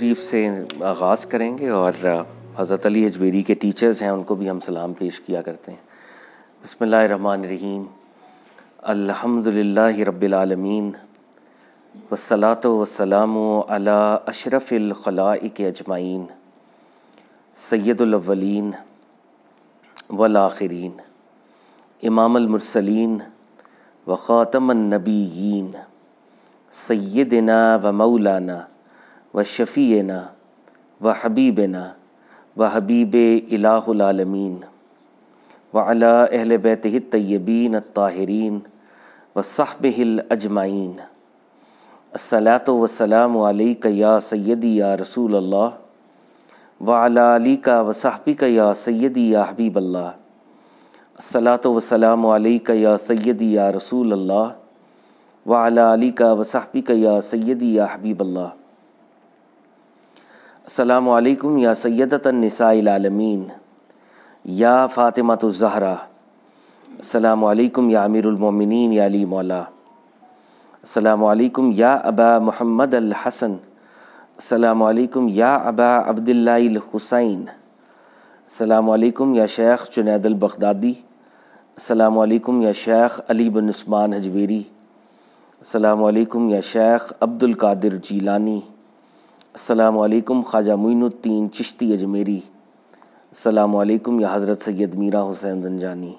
شریف سے آغاز کریں گے اور حضرت علی حجویری کے ٹیچرز ہیں ان کو بھی ہم سلام پیش کیا کرتے ہیں۔ بسم اللہ الرحمن الرحیم، الحمدللہ رب العالمین، والصلاۃ والسلام علی اشرف الخلائق اجمعین، سید الاولین والآخرین، امام المرسلین وخاتم النبیین، سیدنا و مولانا و شفیعنا و حبیبنا و حبیب الہ العالمین وعلی اہل بیتہ الطیبین الطاہرین وصحبہ الاجمعین۔ الصلاۃ والسلام علیک یا سیدی یا رسول اللہ وعلی آلک و صحبک یا سیدی یا حبیب اللہ۔ الصلاۃ والسلام علیک یا سیدی یا رسول اللہ وعلی آلک و صحبک یا سیدی یا حبیب اللہ۔ السلام علیکم یا سیدۃ النساء العالمین یا فاطمۃ الزہرا، السلام علیکم یا امیر المومنین یا علی مولا، السلام علیکم یا ابا محمد الحسن، السلام علیکم یا ابا عبداللہ الحسین، السلام علیکم یا شیخ جنید البغدادی، السلام علیکم یا شیخ علی بن عثمان حجویری، السلام علیکم یا شیخ عبد القادر جیلانی، السلام علیکم خواجہ معین الدین چشتی اجمیری، السلام علیکم یا حضرت سید میرا حسین زنجانی۔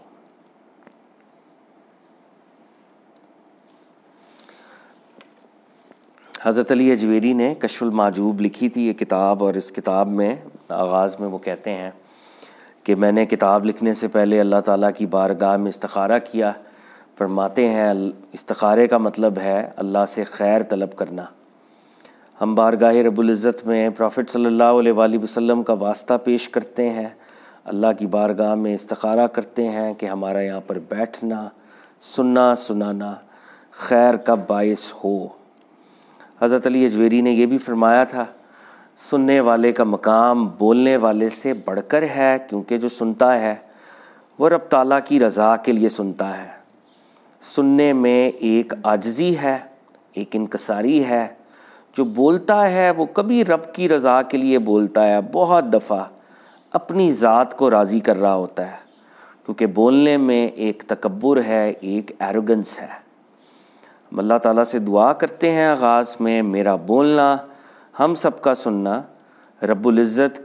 حضرت علی حجویری نے کشف المحجوب لکھی تھی یہ کتاب، اور اس کتاب میں آغاز میں وہ کہتے ہیں کہ میں نے کتاب لکھنے سے پہلے اللہ تعالیٰ کی بارگاہ میں استخارہ کیا۔ فرماتے ہیں استخارے کا مطلب ہے اللہ سے خیر طلب کرنا۔ ہم بارگاہ رب العزت میں پروفٹ صلی اللہ علیہ وآلہ وسلم کا واسطہ پیش کرتے ہیں، اللہ کی بارگاہ میں استخارہ کرتے ہیں کہ ہمارا یہاں پر بیٹھنا، سننا سنانا خیر کا باعث ہو۔ حضرت علی حجویری نے یہ بھی فرمایا تھا، سننے والے کا مقام بولنے والے سے بڑھ کر ہے، کیونکہ جو سنتا ہے وہ رب تعالیٰ کی رضا کے لیے سنتا ہے۔ سننے میں ایک عاجزی ہے، ایک انکساری ہے۔ جو بولتا ہے وہ کبھی رب کی رضا کے لیے بولتا ہے، بہت دفعہ اپنی ذات کو راضی کر رہا ہوتا ہے، کیونکہ بولنے میں ایک تکبر ہے، ایک ایروگنس ہے۔ ہم اللہ تعالیٰ سے دعا کرتے ہیں آغاز میں، میرا بولنا، ہم سب کا سننا رب العزت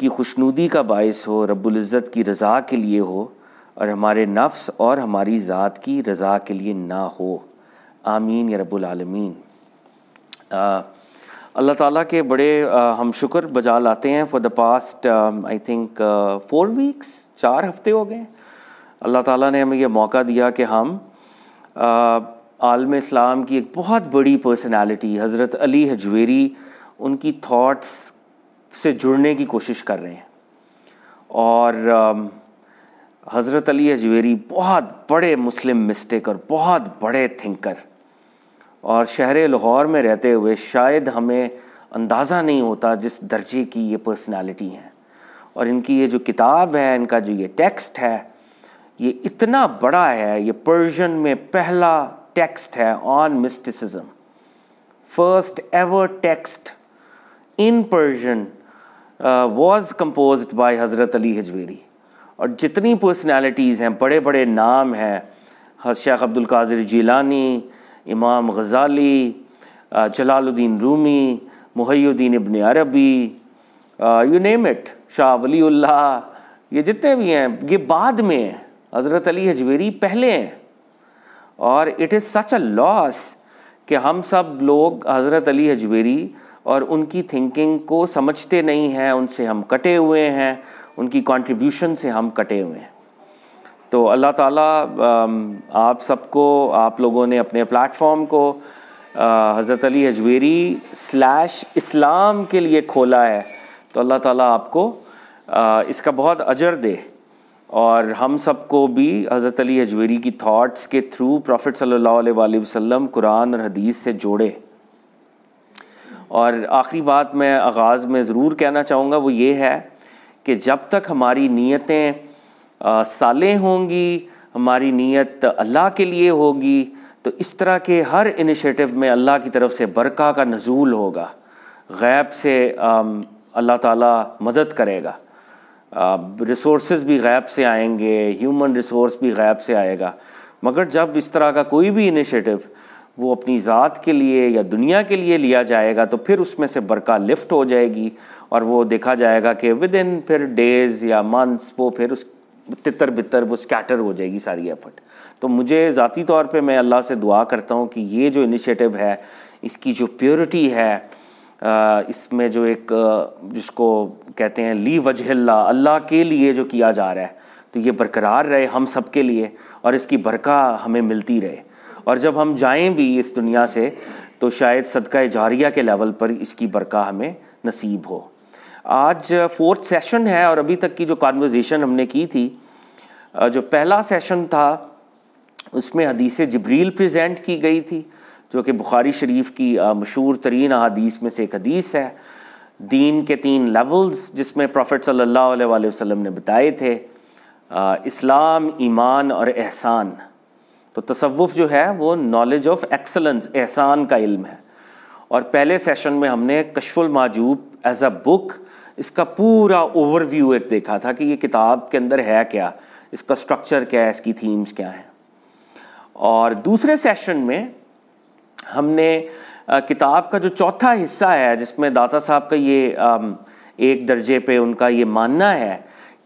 کی خوشنودی کا باعث ہو، رب العزت کی رضا کے لیے ہو، اور ہمارے نفس اور ہماری ذات کی رضا کے لیے نہ ہو۔ آمین یا رب العالمین۔ اللہ تعالیٰ کے بڑے ہم شکر بجا لاتے ہیں for the past I think 4 ویکس، 4 ہفتے ہو گئے۔ اللہ تعالیٰ نے ہمیں یہ موقع دیا کہ ہم عالم اسلام کی ایک بہت بڑی پرسنالٹی حضرت علی حجویری، ان کی تھاٹس سے جڑنے کی کوشش کر رہے ہیں۔ اور حضرت علی حجویری بہت بڑے مسلم مسٹک اور بہت بڑے تھنکر، اور شہر لاہور میں رہتے ہوئے شاید ہمیں اندازہ نہیں ہوتا جس درجے کی یہ پرسنالٹی ہیں۔ اور ان کی یہ جو کتاب ہے، ان کا جو یہ ٹیکسٹ ہے، یہ اتنا بڑا ہے۔ یہ پرشین میں پہلا ٹیکسٹ ہے on mysticism, first ever text in Persian was composed by حضرت علی حجویری۔ اور جتنی پرسنالٹیز ہیں، بڑے بڑے نام ہیں، شیخ عبد القادر جیلانی، امام غزالی، جلال الدین رومی، محی الدین ابن عربی، you name it, Shah Wali اللہ، یہ جتنے بھی ہیں یہ بعد میں ہیں، حضرت علی حجویری پہلے ہیں۔ اور اٹ از سچ اے لاس کہ ہم سب لوگ حضرت علی حجویری اور ان کی تھنکنگ کو سمجھتے نہیں ہیں، ان سے ہم کٹے ہوئے ہیں، ان کی کنٹریبیوشن سے ہم کٹے ہوئے ہیں۔ تو اللہ تعالیٰ آپ سب کو، آپ لوگوں نے اپنے پلیٹ فارم کو حضرت علی حجویری / اسلام کے لیے کھولا ہے، تو اللہ تعالیٰ آپ کو اس کا بہت اجر دے، اور ہم سب کو بھی حضرت علی حجویری کی تھاٹس کے تھرو پروفٹ صلی اللہ علیہ وآلہ وسلم قرآن اور حدیث سے جوڑے۔ اور آخری بات میں آغاز میں ضرور کہنا چاہوں گا وہ یہ ہے کہ جب تک ہماری نیتیں صالح ہوں گی، ہماری نیت اللہ کے لیے ہوگی، تو اس طرح کے ہر انیشیٹو میں اللہ کی طرف سے برکہ کا نزول ہوگا، غیب سے اللہ تعالیٰ مدد کرے گا، ریسورسز بھی غیب سے آئیں گے، ہیومن ریسورس بھی غیب سے آئے گا. مگر جب اس طرح کا کوئی بھی انیشیٹو وہ اپنی ذات کے لیے یا دنیا کے لیے لیا جائے گا تو پھر اس میں سے برکہ لفٹ ہو جائے گی، اور وہ دیکھا جائے گا کہ ود ان پھر ڈیز یا منتھس وہ پھر اس تتر بتر وہ اسکیٹر ہو جائے گی ساری ایفرٹ. تو مجھے ذاتی طور پہ میں اللہ سے دعا کرتا ہوں کہ یہ جو انیشیٹو ہے اس کی جو پیورٹی ہے، اس میں جو ایک جس کو کہتے ہیں لی وجہ اللہ، اللہ کے لیے جو کیا جا رہا ہے، تو یہ برقرار رہے ہم سب کے لیے، اور اس کی برکہ ہمیں ملتی رہے. اور جب ہم جائیں بھی اس دنیا سے تو شاید صدقہ جاریہ کے لیول پر اس کی برکہ ہمیں نصیب ہو. آج 4تھ سیشن ہے، اور ابھی تک کی جو کانورزیشن ہم نے کی تھی، جو پہلا سیشن تھا اس میں حدیث جبریل پریزنٹ کی گئی تھی، جو کہ بخاری شریف کی مشہور ترین احادیث میں سے ایک حدیث ہے. دین کے 3 لیولز جس میں پروفٹ صلی اللہ علیہ وآلہ وسلم نے بتائے تھے، اسلام، ایمان اور احسان. تو تصوف جو ہے وہ نالج آف ایکسلنس، احسان کا علم ہے. اور پہلے سیشن میں ہم نے کشف المحجوب ایز اے بک، اس کا پورا اوور ویو ایک دیکھا تھا کہ یہ کتاب کے اندر ہے کیا، اس کا سٹرکچر کیا ہے، اس کی تھیمز کیا ہیں. اور دوسرے سیشن میں ہم نے کتاب کا جو چوتھا حصہ ہے، جس میں داتا صاحب کا یہ ایک درجے پہ ان کا یہ ماننا ہے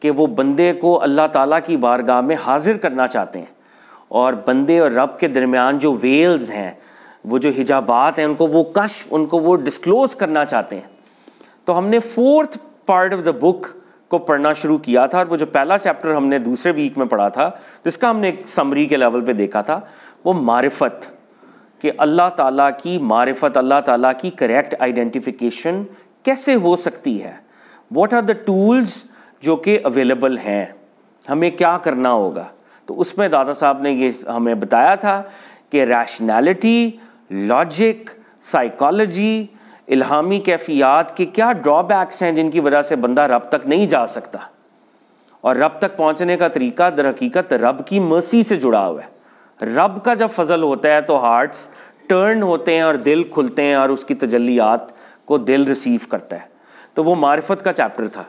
کہ وہ بندے کو اللہ تعالیٰ کی بارگاہ میں حاضر کرنا چاہتے ہیں، اور بندے اور رب کے درمیان جو ویلز ہیں، وہ جو حجابات ہیں، ان کو وہ کشف، ان کو وہ ڈسکلوز کرنا چاہتے ہیں. تو ہم نے 4تھ پارٹ آف دا بک کو پڑھنا شروع کیا تھا، اور وہ جو پہلا چیپٹر ہم نے دوسرے ویک میں پڑھا تھا، جس کا ہم نے ایک سمری کے لیول پہ دیکھا تھا، وہ معرفت، کہ اللہ تعالیٰ کی معرفت، اللہ تعالیٰ کی کریکٹ آئیڈینٹیفیکیشن کیسے ہو سکتی ہے. واٹ آر دا ٹولز جو کہ اویلیبل ہیں، ہمیں کیا کرنا ہوگا. تو اس میں دادا صاحب نے یہ ہمیں بتایا تھا کہ ریشنالٹی، لاجک، سائیکالوجی، الہامی کیفیات کے کیا ڈرا بیکس ہیں جن کی وجہ سے بندہ رب تک نہیں جا سکتا، اور رب تک پہنچنے کا طریقہ در حقیقت رب کی مرسی سے جڑا ہوا ہے. رب کا جب فضل ہوتا ہے تو ہارٹس ٹرن ہوتے ہیں اور دل کھلتے ہیں، اور اس کی تجلیات کو دل ریسیو کرتا ہے. تو وہ معرفت کا چیپٹر تھا،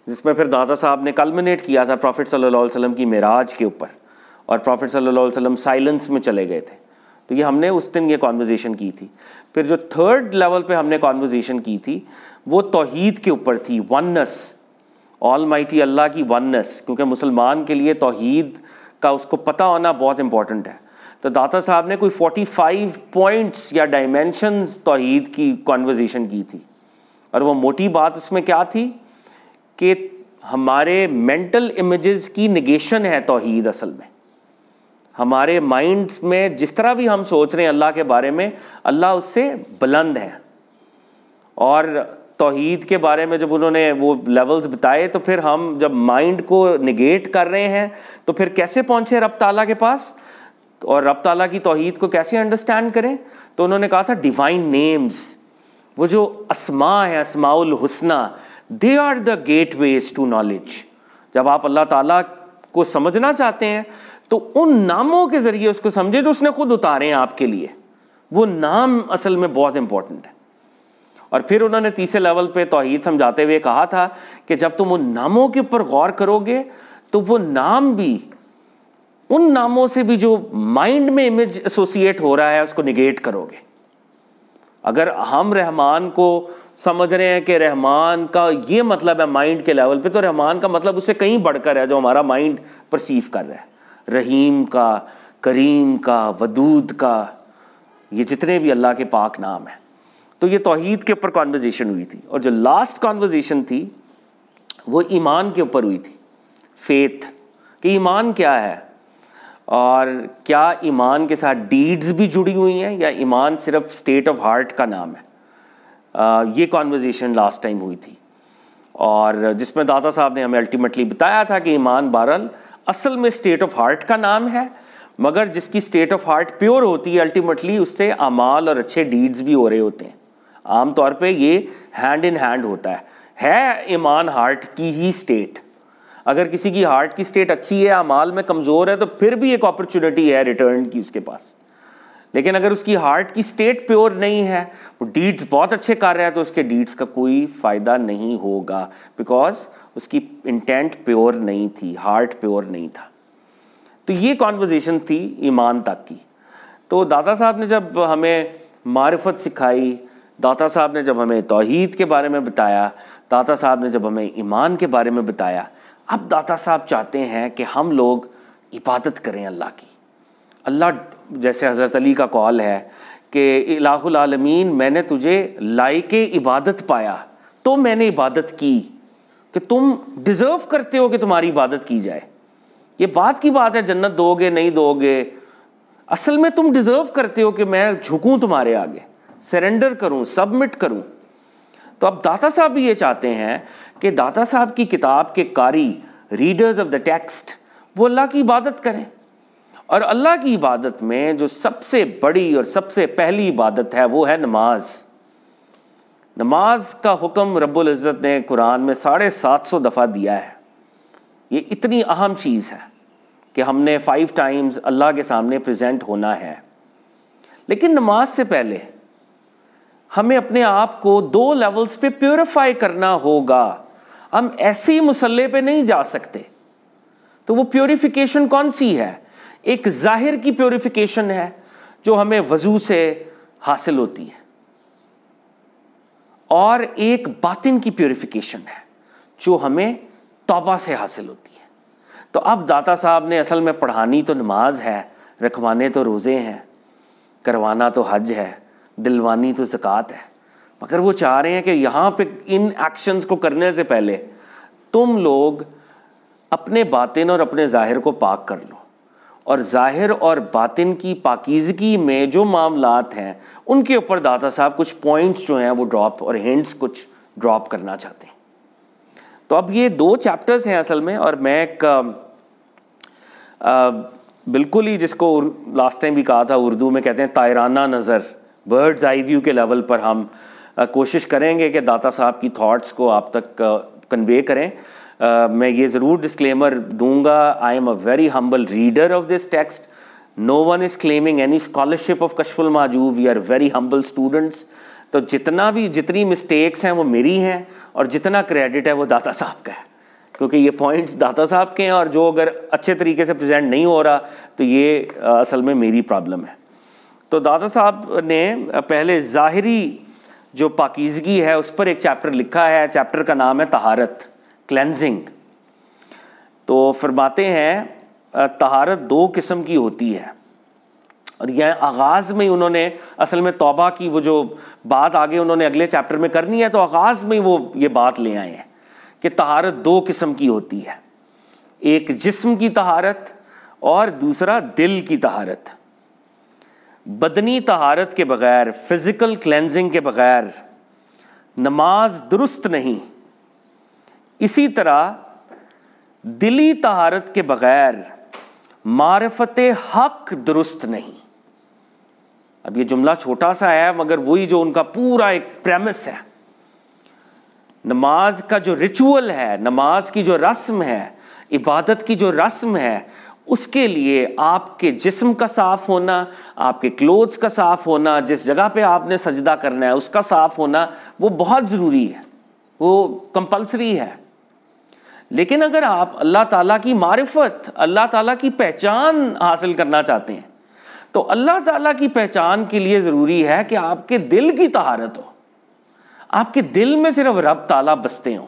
جس میں پھر دادا صاحب نے کلمنیٹ کیا تھا پروفٹ صلی اللہ علیہ وسلم کی معراج کے اوپر، اور پروفٹ صلی اللہ علیہ وسلم سائلنس میں چلے گئے تھے. تو یہ ہم نے اس دن یہ کانورزیشن کی تھی. پھر جو 3rd لیول پہ ہم نے کانورزیشن کی تھی وہ توحید کے اوپر تھی، وننس، آل مائٹی اللہ کی وننس، کیونکہ مسلمان کے لیے توحید کا اس کو پتہ ہونا بہت امپورٹنٹ ہے. تو داتا صاحب نے کوئی 45 پوائنٹس یا ڈائمینشنز توحید کی کانورزیشن کی تھی. اور وہ موٹی بات اس میں کیا تھی کہ ہمارے مینٹل امیجز کی نگیشن ہے توحید. اصل میں ہمارے مائنڈس میں جس طرح بھی ہم سوچ رہے ہیں اللہ کے بارے میں، اللہ اس سے بلند ہے. اور توحید کے بارے میں جب انہوں نے وہ لیولز بتائے تو پھر ہم جب مائنڈ کو نگیٹ کر رہے ہیں تو پھر کیسے پہنچے رب تعالیٰ کے پاس، اور رب تعالیٰ کی توحید کو کیسے انڈرسٹینڈ کریں. تو انہوں نے کہا تھا ڈیوائن نیمز، وہ جو اسماء ہیں، اسماء الحسنہ، they are the gateways to knowledge. جب آپ اللہ تعالیٰ کو سمجھنا چاہتے ہیں تو ان ناموں کے ذریعے اس کو سمجھے جو اس نے خود اتارے ہیں آپ کے لیے. وہ نام اصل میں بہت امپورٹنٹ ہے. اور پھر انہوں نے تیسرے لیول پہ توحید سمجھاتے ہوئے کہا تھا کہ جب تم ان ناموں کے اوپر غور کرو گے تو وہ نام بھی، ان ناموں سے بھی جو مائنڈ میں امیج ایسوسیٹ ہو رہا ہے اس کو نگیٹ کرو گے. اگر ہم رحمان کو سمجھ رہے ہیں کہ رحمان کا یہ مطلب ہے مائنڈ کے لیول پہ، تو رحمان کا مطلب اس سے کہیں بڑھ کر ہے جو ہمارا مائنڈ پرسیو کر رہا ہے. رحیم کا، کریم کا، ودود کا، یہ جتنے بھی اللہ کے پاک نام ہیں. تو یہ توحید کے اوپر کانورزیشن ہوئی تھی. اور جو لاسٹ کانورزیشن تھی وہ ایمان کے اوپر ہوئی تھی، فیتھ، کہ ایمان کیا ہے، اور کیا ایمان کے ساتھ ڈیڈز بھی جڑی ہوئی ہیں یا ایمان صرف اسٹیٹ آف ہارٹ کا نام ہے. یہ کانورزیشن لاسٹ ٹائم ہوئی تھی، اور جس میں داتا صاحب نے ہمیں الٹیمیٹلی بتایا تھا کہ ایمان بہرحال اصل میں اسٹیٹ آف ہارٹ کا نام ہے، مگر جس کی اسٹیٹ آف ہارٹ پیور ہوتی ہے الٹیمیٹلی اس سے اعمال اور اچھے ڈیڈز بھی ہو رہے ہوتے ہیں. عام طور پہ یہ ہینڈ ان ہینڈ ہوتا ہے ایمان ہارٹ کی ہی اسٹیٹ. اگر کسی کی ہارٹ کی اسٹیٹ اچھی ہے، اعمال میں کمزور ہے، تو پھر بھی ایک اپرچونٹی ہے ریٹرن کی اس کے پاس. لیکن اگر اس کی ہارٹ کی سٹیٹ پیور نہیں ہے, وہ ڈیڈز بہت اچھے کر رہا ہے, تو اس کے ڈیڈز کا کوئی فائدہ نہیں ہوگا, بیکاز اس کی انٹینٹ پیور نہیں تھی, ہارٹ پیور نہیں تھا. تو یہ کانورزیشن تھی ایمان تک کی. تو داتا صاحب نے جب ہمیں معرفت سکھائی, داتا صاحب نے جب ہمیں توحید کے بارے میں بتایا, داتا صاحب نے جب ہمیں ایمان کے بارے میں بتایا, اب داتا صاحب چاہتے ہیں کہ ہم لوگ عبادت کریں اللہ کی. اللہ, جیسے حضرت علی کا قول ہے کہ الہ العالمین میں نے تجھے لائق عبادت پایا تو میں نے عبادت کی, کہ تم ڈیزرو کرتے ہو کہ تمہاری عبادت کی جائے. یہ بات کی بات ہے جنت دو گے نہیں دو گے, اصل میں تم ڈیزرو کرتے ہو کہ میں جھکوں تمہارے آگے, سرنڈر کروں, سبمٹ کروں. تو اب داتا صاحب بھی یہ چاہتے ہیں کہ داتا صاحب کی کتاب کے قاری, ریڈرز آف دا ٹیکسٹ, وہ اللہ کی عبادت کریں. اور اللہ کی عبادت میں جو سب سے بڑی اور سب سے پہلی عبادت ہے وہ ہے نماز. نماز کا حکم رب العزت نے قرآن میں 750 دفعہ دیا ہے. یہ اتنی اہم چیز ہے کہ ہم نے 5 ٹائمز اللہ کے سامنے پریزنٹ ہونا ہے. لیکن نماز سے پہلے ہمیں اپنے آپ کو 2 لیولز پہ پیوریفائی کرنا ہوگا. ہم ایسے ہی مصلی پہ نہیں جا سکتے. تو وہ پیوریفیکیشن کون سی ہے؟ ایک ظاہر کی پیوریفیکیشن ہے جو ہمیں وضو سے حاصل ہوتی ہے, اور ایک باطن کی پیوریفیکیشن ہے جو ہمیں توبہ سے حاصل ہوتی ہے. تو اب داتا صاحب نے اصل میں پڑھانی تو نماز ہے, رکھوانے تو روزے ہیں, کروانا تو حج ہے, دلوانی تو زکوٰۃ ہے, مگر وہ چاہ رہے ہیں کہ یہاں پہ ان ایکشنز کو کرنے سے پہلے تم لوگ اپنے باطن اور اپنے ظاہر کو پاک کر لو. اور ظاہر اور باطن کی پاکیزگی میں جو معاملات ہیں ان کے اوپر داتا صاحب کچھ پوائنٹس جو ہیں وہ ڈراپ اور ہنٹس کچھ ڈراپ کرنا چاہتے ہیں. تو اب یہ 2 چیپٹرز ہیں اصل میں, اور میں ایک بالکل ہی, جس کو لاسٹ ٹائم بھی کہا تھا, اردو میں کہتے ہیں طائرانہ نظر, برڈز آئی ویو کے لیول پر ہم کوشش کریں گے کہ داتا صاحب کی تھاٹس کو آپ تک کنوے کریں. میں یہ ضرور ڈسکلیمر دوں گا, I am a very humble reader of this text. No one is claiming any scholarship of Kashf al-Mahjub, we are very humble students. تو جتنی مسٹیکس ہیں وہ میری ہیں, اور جتنا کریڈٹ ہے وہ داتا صاحب کا ہے, کیونکہ یہ پوائنٹس داتا صاحب کے ہیں, اور جو اگر اچھے طریقے سے پریزنٹ نہیں ہو رہا تو یہ اصل میں میری پرابلم ہے. تو داتا صاحب نے پہلے ظاہری جو پاکیزگی ہے اس پر ایک چیپٹر لکھا ہے. چیپٹر کا نام ہے طہارت, کلینزنگ. تو فرماتے ہیں طہارت 2 قسم کی ہوتی ہے, اور یہ آغاز میں انہوں نے اصل میں توبہ کی وہ جو بات آگے انہوں نے اگلے چیپٹر میں کرنی ہے, تو آغاز میں وہ یہ بات لے آئے ہیں کہ طہارت 2 قسم کی ہوتی ہے. ایک جسم کی طہارت اور دوسرا دل کی طہارت. بدنی طہارت کے بغیر, فزیکل کلینزنگ کے بغیر نماز درست نہیں. اسی طرح دلی طہارت کے بغیر معرفت حق درست نہیں. اب یہ جملہ چھوٹا سا ہے مگر وہی جو ان کا پورا ایک پریمس ہے. نماز کا جو ریچول ہے, نماز کی جو رسم ہے, عبادت کی جو رسم ہے, اس کے لیے آپ کے جسم کا صاف ہونا, آپ کے کلوتھس کا صاف ہونا, جس جگہ پہ آپ نے سجدہ کرنا ہے اس کا صاف ہونا, وہ بہت ضروری ہے, وہ کمپلسری ہے. لیکن اگر آپ اللہ تعالیٰ کی معرفت, اللہ تعالیٰ کی پہچان حاصل کرنا چاہتے ہیں تو اللہ تعالیٰ کی پہچان کے لیے ضروری ہے کہ آپ کے دل کی طہارت ہو, آپ کے دل میں صرف رب تعالیٰ بستے ہوں.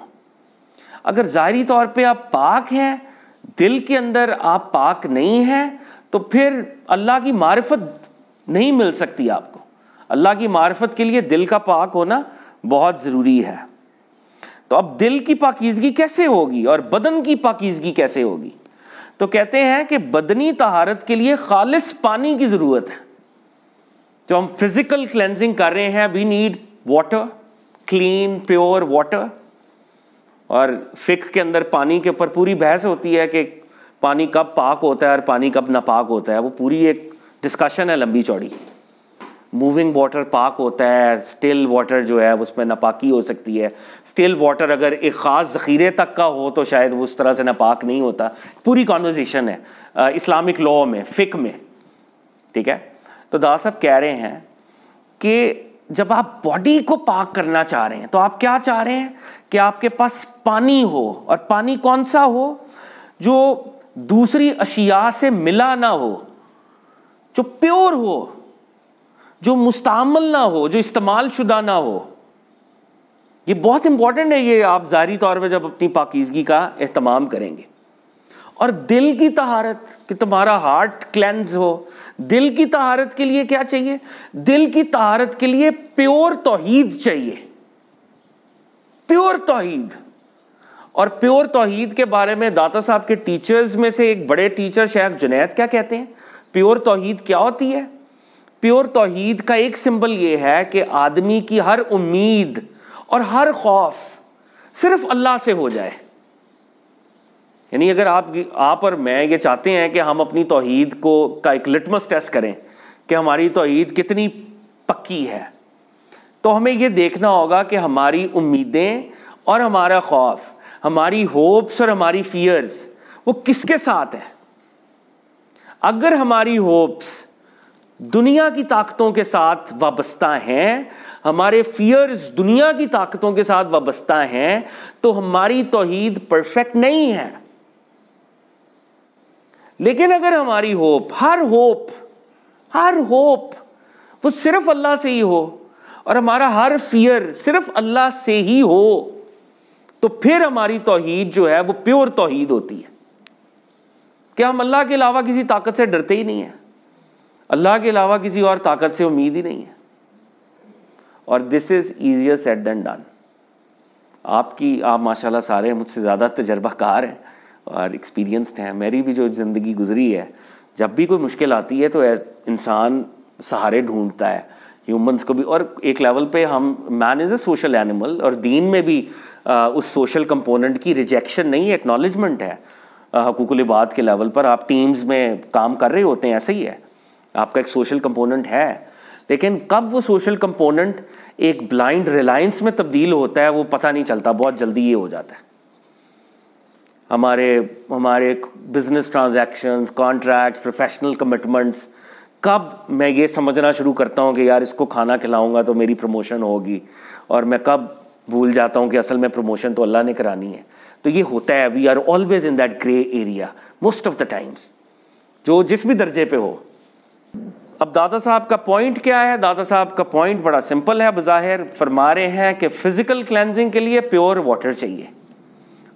اگر ظاہری طور پہ آپ پاک ہیں, دل کے اندر آپ پاک نہیں ہیں, تو پھر اللہ کی معرفت نہیں مل سکتی آپ کو. اللہ کی معرفت کے لیے دل کا پاک ہونا بہت ضروری ہے. تو اب دل کی پاکیزگی کیسے ہوگی اور بدن کی پاکیزگی کیسے ہوگی؟ تو کہتے ہیں کہ بدنی طہارت کے لیے خالص پانی کی ضرورت ہے. جو ہم فزیکل کلینزنگ کر رہے ہیں, we need water, clean pure water. اور فقہ کے اندر پانی کے اوپر پوری بحث ہوتی ہے کہ پانی کب پاک ہوتا ہے اور پانی کب ناپاک ہوتا ہے. وہ پوری ایک ڈسکشن ہے لمبی چوڑی. موونگ واٹر پاک ہوتا ہے, سٹل واٹر جو ہے اس میں ناپاکی ہو سکتی ہے. سٹل واٹر اگر ایک خاص ذخیرے تک کا ہو تو شاید وہ اس طرح سے ناپاک نہیں ہوتا. پوری کانورزیشن ہے اسلامک لاء میں, فقہ میں, ٹھیک ہے. تو دادا صاحب کہہ رہے ہیں کہ جب آپ باڈی کو پاک کرنا چاہ رہے ہیں تو آپ کیا چاہ رہے ہیں کہ آپ کے پاس پانی ہو, اور پانی کون سا ہو؟ جو دوسری اشیاء سے ملا نہ ہو, جو پیور ہو, جو مستعمل نہ ہو, جو استعمال شدہ نہ ہو. یہ بہت امپورٹنٹ ہے, یہ آپ ظاہری طور پہ جب اپنی پاکیزگی کا اہتمام کریں گے. اور دل کی طہارت, کہ تمہارا ہارٹ کلینز ہو. دل کی طہارت کے لیے کیا چاہیے؟ دل کی طہارت کے لیے پیور توحید چاہیے, پیور توحید. اور پیور توحید کے بارے میں داتا صاحب کے ٹیچرز میں سے ایک بڑے ٹیچر شیخ جنید کیا کہتے ہیں؟ پیور توحید کیا ہوتی ہے؟ پیور توحید کا ایک سمبل یہ ہے کہ آدمی کی ہر امید اور ہر خوف صرف اللہ سے ہو جائے. یعنی اگر آپ اور میں یہ چاہتے ہیں کہ ہم اپنی توحید کا ایک لٹمس ٹیسٹ کریں کہ ہماری توحید کتنی پکی ہے, تو ہمیں یہ دیکھنا ہوگا کہ ہماری امیدیں اور ہمارا خوف, ہماری ہوپس اور ہماری فیئرز, وہ کس کے ساتھ ہے. اگر ہماری ہوپس دنیا کی طاقتوں کے ساتھ وابستہ ہیں, ہمارے فیئرز دنیا کی طاقتوں کے ساتھ وابستہ ہیں, تو ہماری توحید پرفیکٹ نہیں ہے. لیکن اگر ہماری ہوپ, ہر ہوپ وہ صرف اللہ سے ہی ہو, اور ہمارا ہر فیئر صرف اللہ سے ہی ہو, تو پھر ہماری توحید جو ہے وہ پیور توحید ہوتی ہے. کہ ہم اللہ کے علاوہ کسی طاقت سے ڈرتے ہی نہیں ہیں, اللہ کے علاوہ کسی اور طاقت سے امید ہی نہیں ہے. اور this is easier said than done. آپ ماشاءاللہ سارے مجھ سے زیادہ تجربہ کار ہیں اور ایکسپیرینسڈ ہیں. میری بھی جو زندگی گزری ہے, جب بھی کوئی مشکل آتی ہے تو انسان سہارے ڈھونڈتا ہے, ہیومنس کو بھی. اور ایک لیول پہ مین از اے سوشل اینیمل, اور دین میں بھی اس سوشل کمپوننٹ کی ریجیکشن نہیں, ایکنالجمنٹ ہے. حقوق العباد کے لیول پر آپ ٹیمز میں کام کر رہے ہوتے ہیں, ایسا ہی ہے, آپ کا ایک سوشل کمپوننٹ ہے. لیکن کب وہ سوشل کمپوننٹ ایک بلائنڈ ریلائنس میں تبدیل ہوتا ہے وہ پتہ نہیں چلتا, بہت جلدی یہ ہو جاتا ہے. ہمارے business transactions, contracts, professional commitments, کب میں یہ سمجھنا شروع کرتا ہوں کہ یار اس کو کھانا کھلاؤں گا تو میری پروموشن ہوگی, اور میں کب بھول جاتا ہوں کہ اصل میں پروموشن تو اللہ نے کرانی ہے. تو یہ ہوتا ہے, we are always in that grey area most of the times, جو جس بھی درجے پہ ہو. اب دادا صاحب کا پوائنٹ کیا ہے؟ دادا صاحب کا پوائنٹ بڑا سمپل ہے بظاہر. فرما رہے ہیں کہ فزیکل کلینزنگ کے لیے پیور واٹر چاہیے,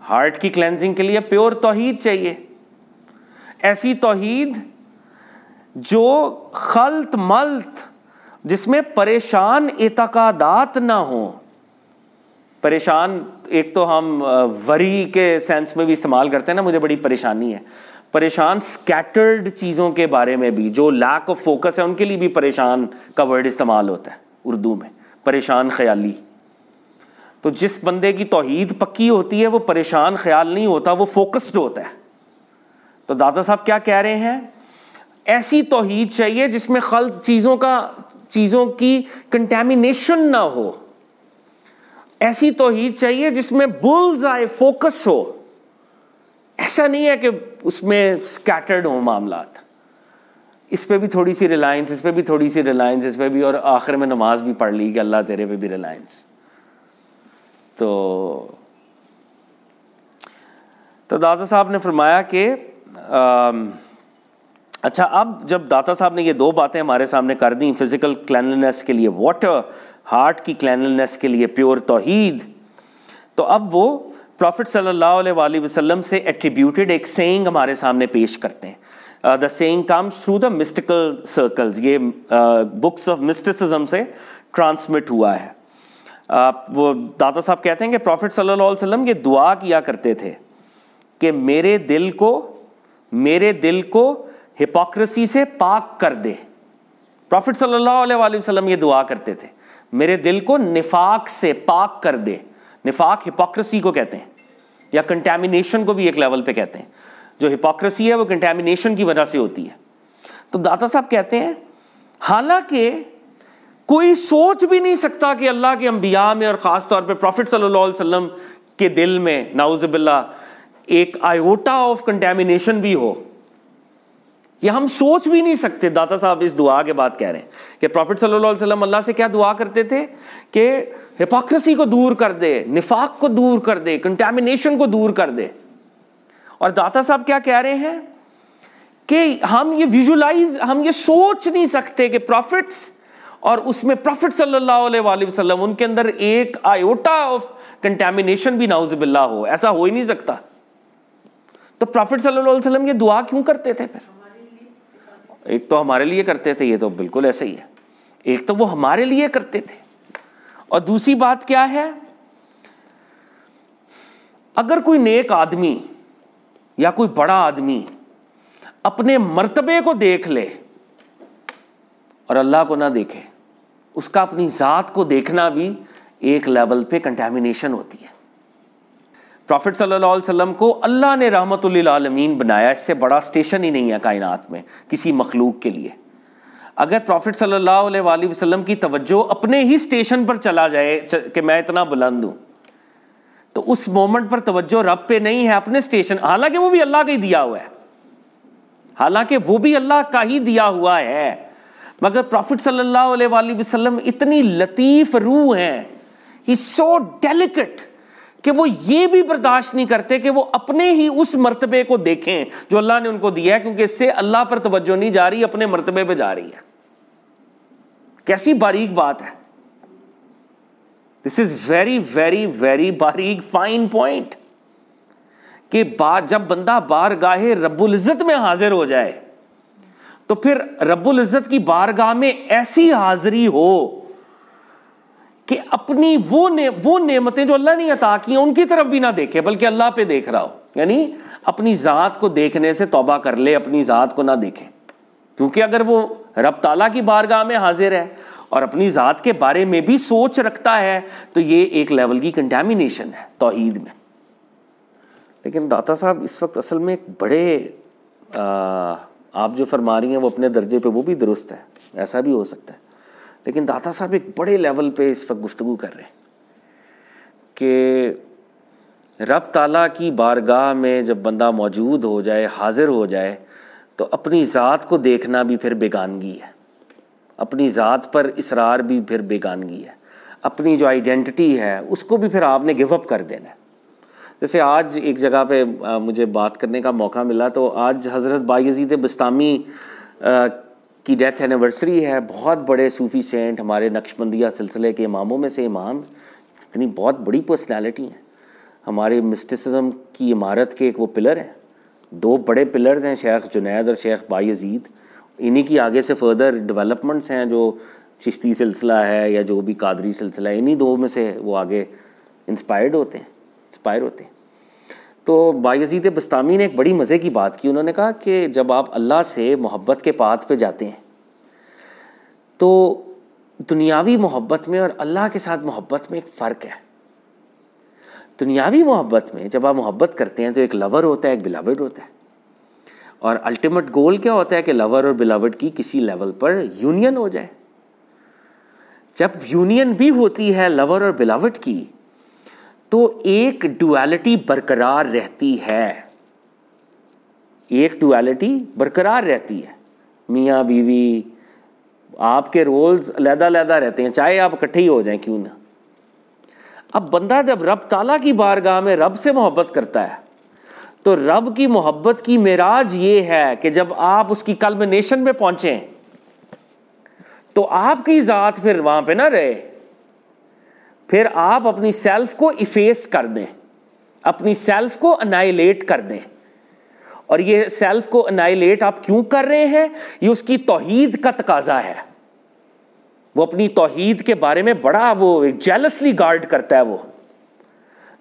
ہارٹ کی کلینزنگ کے لیے پیور توحید چاہیے. ایسی توحید جو خلط ملط, جس میں پریشان اعتقادات نہ ہوں. پریشان ایک تو ہم وری کے سینس میں بھی استعمال کرتے ہیں نا, مجھے بڑی پریشانی ہے. پریشان سکیٹرڈ چیزوں کے بارے میں بھی, جو لیک آف فوکس ہے ان کے لیے بھی پریشان کا ورڈ استعمال ہوتا ہے اردو میں, پریشان خیالی. تو جس بندے کی توحید پکی ہوتی ہے وہ پریشان خیال نہیں ہوتا, وہ فوکسڈ ہوتا ہے. تو دادا صاحب کیا کہہ رہے ہیں؟ ایسی توحید چاہیے جس میں خلط چیزوں کی کنٹامینیشن نہ ہو. ایسی توحید چاہیے جس میں بلز آئے فوکس ہو. ایسا نہیں ہے کہ اس میں سکیٹرڈ ہوں معاملات, اس پہ بھی تھوڑی سی ریلائنس, اس پہ بھی تھوڑی سی ریلائنس, اس پہ بھی, اور آخر میں نماز بھی پڑھ لی کہ اللہ تیرے پہ بھی ریلائنس. تو دادا صاحب نے فرمایا کہ اچھا, اب جب داتا صاحب نے یہ دو باتیں ہمارے سامنے کر دیں, فزیکل کلینلنس کے لیے واٹر, ہارٹ کی کلینلنس کے لیے پیور توحید, تو اب وہ پروفٹ صلی اللہ علیہ وآلہ وسلم سے ایٹریبیوٹڈ ایک سینگ ہمارے سامنے پیش کرتے ہیں. The saying comes through the mystical circles, یہ بکس آف مسٹیسزم سے ٹرانسمٹ ہوا ہے. وہ داتا صاحب کہتے ہیں کہ پروفٹ صلی اللہ علیہ وسلم یہ دعا کیا کرتے تھے کہ میرے دل کو ہپوکریسی سے پاک کر دے. پروفٹ صلی اللہ علیہ وآلہ وسلم یہ دعا کرتے تھے, میرے دل کو نفاق سے پاک کر دے. نفاق ہپوکریسی کو کہتے ہیں, یا کنٹامینیشن کو بھی ایک لیول پہ کہتے ہیں. جو ہپوکریسی ہے وہ کنٹامینیشن کی وجہ سے ہوتی ہے. تو داتا صاحب کہتے ہیں حالانکہ کوئی سوچ بھی نہیں سکتا کہ اللہ کے انبیاء میں اور خاص طور پہ پروفٹ صلی اللہ علیہ وسلم کے دل میں نعوذ باللہ ایک آئیوٹا آف کنٹامینیشن بھی ہو. یہ ہم سوچ بھی نہیں سکتے. داتا صاحب اس دعا کے بعد کہہ رہے ہیں کہ پروفٹ صلی اللہ علیہ وسلم اللہ سے کیا دعا کرتے تھے کہ ہپوکریسی کو دور کر دے, نفاق کو دور کر دے, کنٹامینیشن کو دور کر دے. اور داتا صاحب کیا کہہ رہے ہیں کہ ہم یہ ویژولائز, ہم یہ سوچ نہیں سکتے کہ پروفٹس اور اس میں پروفٹ صلی اللہ علیہ وآلہ وسلم ان کے اندر ایک آیوٹا آف کنٹامینیشن بھی نعوذ باللہ ہو. ایسا ہو ہی نہیں سکتا. تو پروفٹ صلی اللہ علیہ وسلم یہ دعا کیوں کرتے تھے پھر؟ ایک تو ہمارے لیے کرتے تھے, یہ تو بالکل ایسا ہی ہے. ایک تو وہ ہمارے لیے کرتے تھے, اور دوسری بات کیا ہے, اگر کوئی نیک آدمی یا کوئی بڑا آدمی اپنے مرتبے کو دیکھ لے اور اللہ کو نہ دیکھے, اس کا اپنی ذات کو دیکھنا بھی ایک لیول پہ کنٹامینیشن ہوتی ہے. پروفٹ صلی اللہ علیہ وسلم کو اللہ نے رحمت للعالمین بنایا, اس سے بڑا اسٹیشن ہی نہیں ہے کائنات میں کسی مخلوق کے لیے. اگر پروفٹ صلی اللہ علیہ وآلہ وسلم کی توجہ اپنے ہی اسٹیشن پر چلا جائے کہ میں اتنا بلند ہوں, تو اس مومنٹ پر توجہ رب پہ نہیں ہے, اپنے اسٹیشن, حالانکہ وہ بھی اللہ کا ہی دیا ہوا ہے, حالانکہ وہ بھی اللہ کا ہی دیا ہوا ہے, مگر پروفٹ صلی اللہ علیہ وآلہ وسلم اتنی لطیف روح ہیں, ہی سو ڈیلیکٹ, کہ وہ یہ بھی برداشت نہیں کرتے کہ وہ اپنے ہی اس مرتبے کو دیکھیں جو اللہ نے ان کو دیا ہے, کیونکہ اس سے اللہ پر توجہ نہیں جا رہی, اپنے مرتبے پہ جا رہی ہے. کیسی باریک بات ہے. دس از ویری ویری ویری باریک فائن پوائنٹ, کہ جب بندہ بارگاہ رب العزت میں حاضر ہو جائے تو پھر رب العزت کی بارگاہ میں ایسی حاضری ہو کہ اپنی وہ نعمتیں جو اللہ نے عطا کی ہیں ان کی طرف بھی نہ دیکھے, بلکہ اللہ پہ دیکھ رہا ہو. یعنی اپنی ذات کو دیکھنے سے توبہ کر لے, اپنی ذات کو نہ دیکھے, کیونکہ اگر وہ رب تعالیٰ کی بارگاہ میں حاضر ہے اور اپنی ذات کے بارے میں بھی سوچ رکھتا ہے, تو یہ ایک لیول کی کنٹامینیشن ہے توحید میں. لیکن داتا صاحب اس وقت اصل میں ایک بڑے آپ جو فرما رہی ہیں وہ اپنے درجے پہ وہ بھی درست ہے, ایسا بھی ہو سکتا ہے, لیکن داتا صاحب ایک بڑے لیول پہ اس وقت گفتگو کر رہے ہیں کہ رب تعالیٰ کی بارگاہ میں جب بندہ موجود ہو جائے, حاضر ہو جائے, تو اپنی ذات کو دیکھنا بھی پھر بیگانگی ہے, اپنی ذات پر اصرار بھی پھر بیگانگی ہے, اپنی جو آئیڈینٹی ہے اس کو بھی پھر آپ نے گیو اپ کر دینا ہے. جیسے آج ایک جگہ پہ مجھے بات کرنے کا موقع ملا, تو آج حضرت بایزید بستامی کی ڈیتھ اینیورسری ہے. بہت بڑے صوفی سینٹ, ہمارے نقشبندیہ سلسلے کے اماموں میں سے امام, اتنی بہت بڑی پرسنالٹی ہیں. ہمارے مسٹسزم کی عمارت کے ایک وہ پلر ہیں, دو بڑے پلرز ہیں, شیخ جنید اور شیخ بایزید. انہی کی آگے سے فردر ڈیولپمنٹس ہیں, جو چشتی سلسلہ ہے یا جو بھی قادری سلسلہ ہے, انہی دو میں سے وہ آگے انسپائر ہوتے ہیں. تو بایزید بستامی نے ایک بڑی مزے کی بات کی. انہوں نے کہا کہ جب آپ اللہ سے محبت کے پاتھ پہ جاتے ہیں تو دنیاوی محبت میں اور اللہ کے ساتھ محبت میں ایک فرق ہے. دنیاوی محبت میں جب آپ محبت کرتے ہیں تو ایک لور ہوتا ہے, ایک بلاوڈ ہوتا ہے, اور الٹیمیٹ گول کیا ہوتا ہے کہ لور اور بلاوڈ کی کسی لیول پر یونین ہو جائے. جب یونین بھی ہوتی ہے لور اور بلاوڈ کی, تو ایک ڈویلٹی برقرار رہتی ہے, ایک ڈویلٹی برقرار رہتی ہے. میاں بیوی, آپ کے رولز علیحدہ علیحدہ رہتے ہیں, چاہے آپ اکٹھے ہی ہو جائیں کیوں نہ. اب بندہ جب رب تعالیٰ کی بارگاہ میں رب سے محبت کرتا ہے, تو رب کی محبت کی معراج یہ ہے کہ جب آپ اس کی کلمنیشن میں پہنچیں تو آپ کی ذات پھر وہاں پہ نہ رہے, پھر آپ اپنی سیلف کو ایفیس کر دیں, اپنی سیلف کو انائلیٹ کر دیں. اور یہ سیلف کو انائلیٹ آپ کیوں کر رہے ہیں؟ یہ اس کی توحید کا تقاضا ہے. وہ اپنی توحید کے بارے میں بڑا وہ جیلسلی گارڈ کرتا ہے. وہ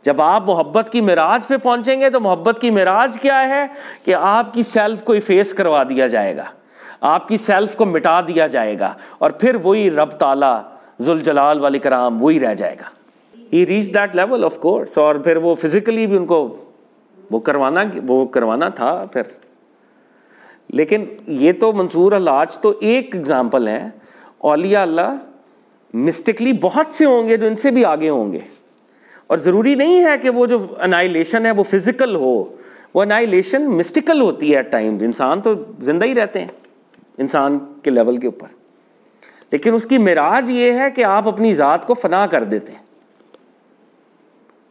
جب آپ محبت کی معراج پہ پہنچیں گے تو محبت کی معراج کیا ہے کہ آپ کی سیلف کو ایفیس کروا دیا جائے گا, آپ کی سیلف کو مٹا دیا جائے گا, اور پھر وہی رب تعالیٰ ذوالجلال والاکرام وہی رہ جائے گا. He reach that level of course. اور پھر وہ فزیکلی بھی ان کو وہ کروانا تھا پھر. لیکن یہ تو منصور الحاج تو ایک اگزامپل ہے. اولیاء اللہ مسٹکلی بہت سے ہوں گے جو ان سے بھی آگے ہوں گے, اور ضروری نہیں ہے کہ وہ جو انائلیشن ہے وہ فزیکل ہو, وہ انائلیشن مسٹیکل ہوتی ہے ایٹ ٹائم. انسان تو زندہ ہی رہتے ہیں انسان کے لیول کے اوپر, لیکن اس کی معراج یہ ہے کہ آپ اپنی ذات کو فنا کر دیتے ہیں.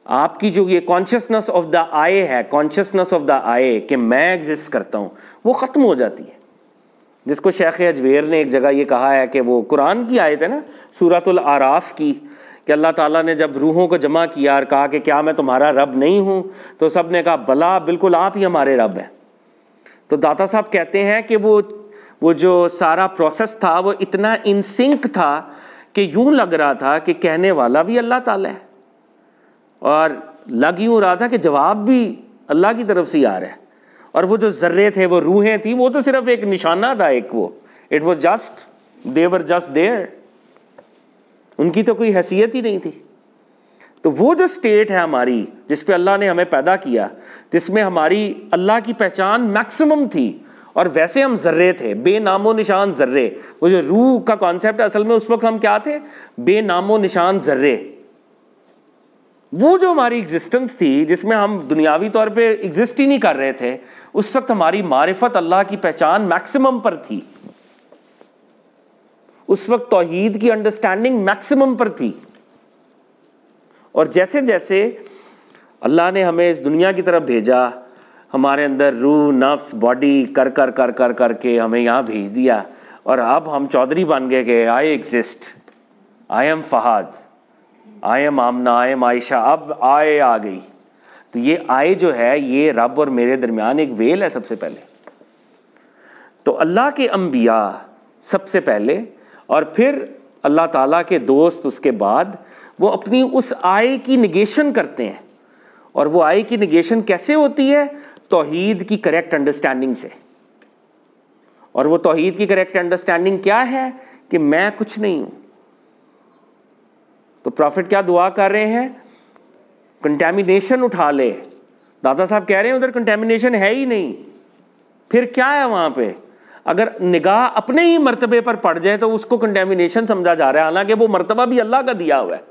آپ کی جو یہ کانشیسنس آف دا آئی ہے, کانشیسنس آف دا آئی کہ میں ایگزسٹ کرتا ہوں, وہ ختم ہو جاتی ہے. جس کو شیخ اجویر نے ایک جگہ یہ کہا ہے کہ وہ قرآن کی آیت ہے نا, سورۃ الاعراف کی, کہ اللہ تعالیٰ نے جب روحوں کو جمع کیا اور کہا کہ کیا میں تمہارا رب نہیں ہوں, تو سب نے کہا بلا, بالکل آپ ہی ہمارے رب ہیں. تو داتا صاحب کہتے ہیں کہ وہ جو سارا پروسیس تھا وہ اتنا ان سنک تھا کہ یوں لگ رہا تھا کہ کہنے والا بھی اللہ تعالیٰ ہے, اور لگ یوں رہا تھا کہ جواب بھی اللہ کی طرف سے ہی آ رہا ہے. اور وہ جو ذرے تھے, وہ روحیں تھیں, وہ تو صرف ایک نشانہ تھا, ایک وہ it was just, they were just there, ان کی تو کوئی حیثیت ہی نہیں تھی. تو وہ جو اسٹیٹ ہے ہماری جس پہ اللہ نے ہمیں پیدا کیا, جس میں ہماری اللہ کی پہچان میکسیمم تھی, اور ویسے ہم ذرے تھے, بے نام و نشان ذرے. وہ جو روح کا کانسیپٹ ہے, اصل میں اس وقت ہم کیا تھے, بے نام و نشان ذرے. وہ جو ہماری ایگزسٹنس تھی جس میں ہم دنیاوی طور پہ ایگزسٹ ہی نہیں کر رہے تھے, اس وقت ہماری معرفت اللہ کی پہچان میکسیمم پر تھی. اس وقت توحید کی انڈرسٹینڈنگ میکسیمم پر تھی. اور جیسے جیسے اللہ نے ہمیں اس دنیا کی طرف بھیجا, ہمارے اندر روح, نفس, باڈی کر کر کر کر کر کے ہمیں یہاں بھیج دیا, اور اب ہم چودھری بن گئے کہ I exist, I am Fahad, I am Amna, I am Ayesha. اب آئے آ گئی. تو یہ آئے جو ہے یہ رب اور میرے درمیان ایک ویل ہے سب سے پہلے. تو اللہ کے انبیاء سب سے پہلے, اور پھر اللہ تعالیٰ کے دوست اس کے بعد, وہ اپنی اس آئے کی نگیشن کرتے ہیں. اور وہ آئے کی نگیشن کیسے ہوتی ہے؟ توحید کی کریکٹ انڈرسٹینڈنگ سے. اور وہ توحید کی کریکٹ انڈرسٹینڈنگ کیا ہے کہ میں کچھ نہیں ہوں. تو پروفٹ کیا دعا کر رہے ہیں؟ کنٹیمینیشن اٹھا لے. دادا صاحب کہہ رہے ہیں ادھر کنٹیمینیشن ہے ہی نہیں, پھر کیا ہے وہاں پہ؟ اگر نگاہ اپنے ہی مرتبے پر پڑ جائے تو اس کو کنٹیمینیشن سمجھا جا رہا ہے, حالانکہ وہ مرتبہ بھی اللہ کا دیا ہوا ہے.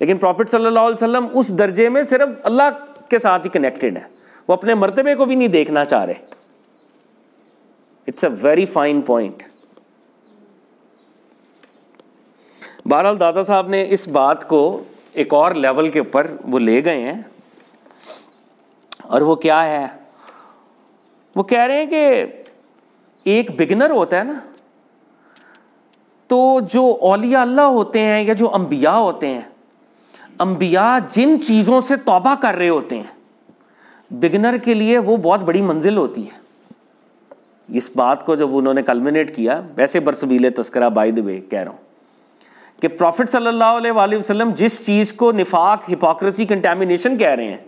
لیکن پروفٹ صلی اللہ علیہ وسلم اس درجے میں صرف اللہ کے ساتھ ہی کنیکٹڈ ہے, وہ اپنے مرتبے کو بھی نہیں دیکھنا چاہ رہے. It's a very fine point. بہرحال دادا صاحب نے اس بات کو ایک اور لیول کے اوپر وہ لے گئے ہیں, اور وہ کیا ہے, وہ کہہ رہے ہیں کہ ایک بگنر ہوتا ہے نا, تو جو اولیاء اللہ ہوتے ہیں یا جو انبیاء ہوتے ہیں, انبیاء جن چیزوں سے توبہ کر رہے ہوتے ہیں, بگنر کے لیے وہ بہت بڑی منزل ہوتی ہے. اس بات کو جب انہوں نے کلمنیٹ کیا, ویسے برسبیل تذکرہ بائی دی وے کہہ رہا ہوں, کہ پروفٹ صلی اللہ علیہ وآلہ وسلم جس چیز کو نفاق, ہپوکریسی, کنٹیمینیشن کہہ رہے ہیں,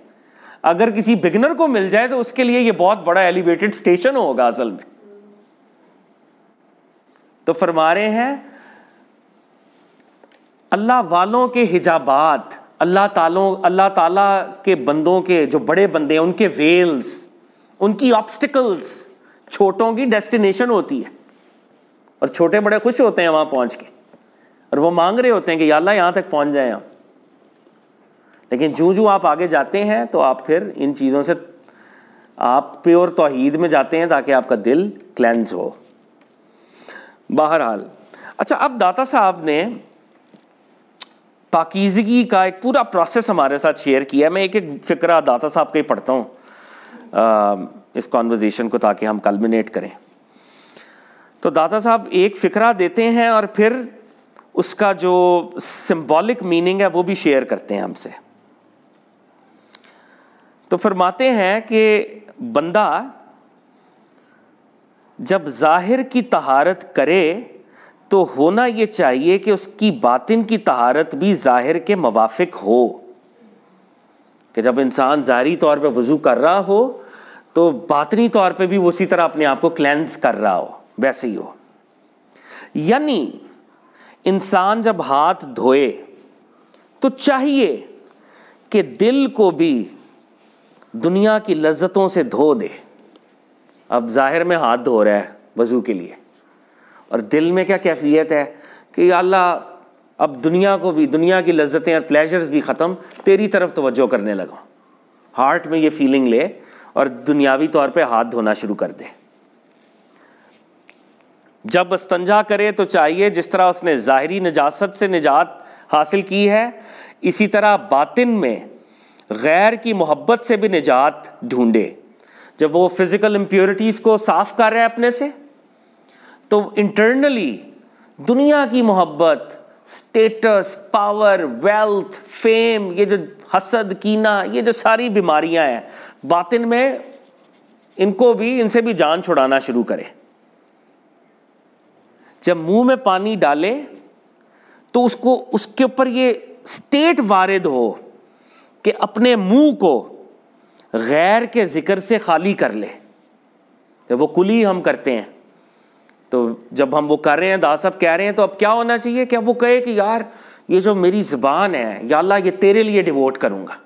اگر کسی بگنر کو مل جائے تو اس کے لیے یہ بہت بڑا ایلیویٹڈ اسٹیشن ہوگا اصل میں. تو فرما رہے ہیں اللہ والوں کے حجابات, اللہ تعالیٰ کے بندوں کے جو بڑے بندے ہیں ان کے ویلز, ان کی آبسٹیکلز, چھوٹوں کی ڈیسٹینیشن ہوتی ہے. اور چھوٹے بڑے خوش ہوتے ہیں وہاں پہنچ کے, اور وہ مانگ رہے ہوتے ہیں کہ یا اللہ یہاں تک پہنچ جائیں آپ. لیکن جو آپ آگے جاتے ہیں تو آپ پھر ان چیزوں سے آپ پیور توحید میں جاتے ہیں تاکہ آپ کا دل کلینز ہو. بہرحال اچھا, اب داتا صاحب نے پاکیزگی کا ایک پورا پروسیس ہمارے ساتھ شیئر کیا. میں ایک فقرہ داتا صاحب کا ہی پڑھتا ہوں اس کانورزیشن کو تاکہ ہم کلمنیٹ کریں. تو داتا صاحب ایک فقرہ دیتے ہیں اور پھر اس کا جو سمبولک میننگ ہے وہ بھی شیئر کرتے ہیں ہم سے. تو فرماتے ہیں کہ بندہ جب ظاہر کی طہارت کرے تو ہونا یہ چاہیے کہ اس کی باطن کی طہارت بھی ظاہر کے موافق ہو. کہ جب انسان ظاہری طور پہ وضو کر رہا ہو تو باطنی طور پہ بھی وہ اسی طرح اپنے آپ کو کلینز کر رہا ہو, ویسے ہی ہو. یعنی انسان جب ہاتھ دھوئے تو چاہیے کہ دل کو بھی دنیا کی لذتوں سے دھو دے. اب ظاہر میں ہاتھ دھو رہا ہے وضو کے لیے, اور دل میں کیا کیفیت ہے کہ یا اللہ اب دنیا کو بھی, دنیا کی لذتیں اور پلیجرز بھی ختم, تیری طرف توجہ کرنے لگا. ہارٹ میں یہ فیلنگ لے اور دنیاوی طور پہ ہاتھ دھونا شروع کر دے. جب استنجا کرے تو چاہیے جس طرح اس نے ظاہری نجاست سے نجات حاصل کی ہے, اسی طرح باطن میں غیر کی محبت سے بھی نجات ڈھونڈے. جب وہ فزیکل امپیورٹیز کو صاف کر رہا ہے اپنے سے, تو انٹرنلی دنیا کی محبت, سٹیٹس, پاور, ویلتھ, فیم, یہ جو حسد, کینہ, یہ جو ساری بیماریاں ہیں باطن میں, ان سے بھی جان چھڑانا شروع کرے. جب منہ میں پانی ڈالے تو اس کے اوپر یہ سٹیٹ وارد ہو کہ اپنے منہ کو غیر کے ذکر سے خالی کر لے. جب وہ کلی ہم کرتے ہیں, تو جب ہم وہ کر رہے ہیں, دادا صاحب کہہ رہے ہیں, تو اب کیا ہونا چاہیے کہ اب وہ کہے کہ یار یہ جو میری زبان ہے, یا اللہ یہ تیرے لیے ڈیووٹ کروں گا.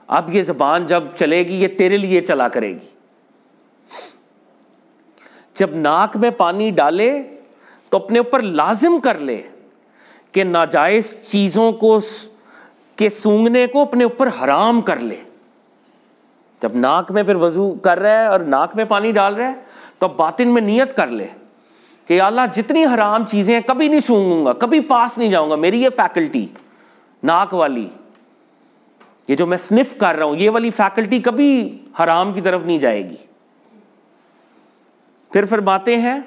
اب یہ زبان جب چلے گی یہ تیرے لیے چلا کرے گی. جب ناک میں پانی ڈالے تو اپنے اوپر لازم کر لے کہ ناجائز چیزوں کے سونگھنے کو اپنے اوپر حرام کر لے. جب ناک میں پھر وضو کر رہا ہے اور ناک میں پانی ڈال رہا ہے, تو باطن میں نیت کر لے کہ یا اللہ جتنی حرام چیزیں ہیں کبھی نہیں سونگوں گا, کبھی پاس نہیں جاؤں گا. میری یہ فیکلٹی ناک والی, یہ جو میں سنف کر رہا ہوں, یہ والی فیکلٹی کبھی حرام کی طرف نہیں جائے گی. پھر فرماتے ہیں